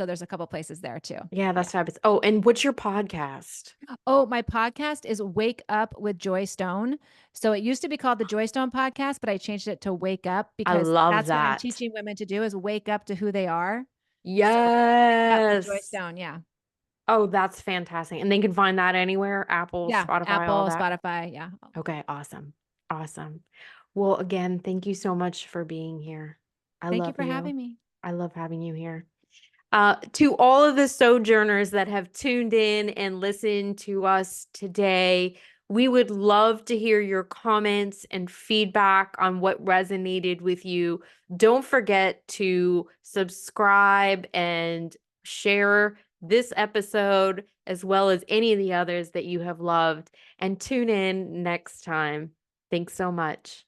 [SPEAKER 2] there's a couple places there too.
[SPEAKER 1] Yeah,
[SPEAKER 2] Yeah.
[SPEAKER 1] that's fabulous. Oh, and what's your podcast?
[SPEAKER 2] Oh, my podcast is Wake Up with Joy Stone. So it used to be called the Joy Stone Podcast, but I changed it to Wake Up
[SPEAKER 1] I
[SPEAKER 2] because
[SPEAKER 1] love
[SPEAKER 2] that's what I'm
[SPEAKER 1] that.
[SPEAKER 2] teaching women to do is wake up to who they are. So Wake Up with Joy
[SPEAKER 1] Yes.
[SPEAKER 2] Stone. Yeah.
[SPEAKER 1] Oh, that's fantastic. And they can find that anywhere, Apple,
[SPEAKER 2] Yeah.
[SPEAKER 1] Spotify, all
[SPEAKER 2] Apple,
[SPEAKER 1] that.
[SPEAKER 2] Spotify. Yeah.
[SPEAKER 1] Okay, awesome. Awesome. Well, again, thank you so much for being here. I
[SPEAKER 2] Thank you
[SPEAKER 1] love
[SPEAKER 2] for
[SPEAKER 1] you.
[SPEAKER 2] having me.
[SPEAKER 1] I love having you here. To all of the sojourners that have tuned in and listened to us today, we would love to hear your comments and feedback on what resonated with you. Don't forget to subscribe and share this episode as well as any of the others that you have loved, and tune in next time. Thanks so much.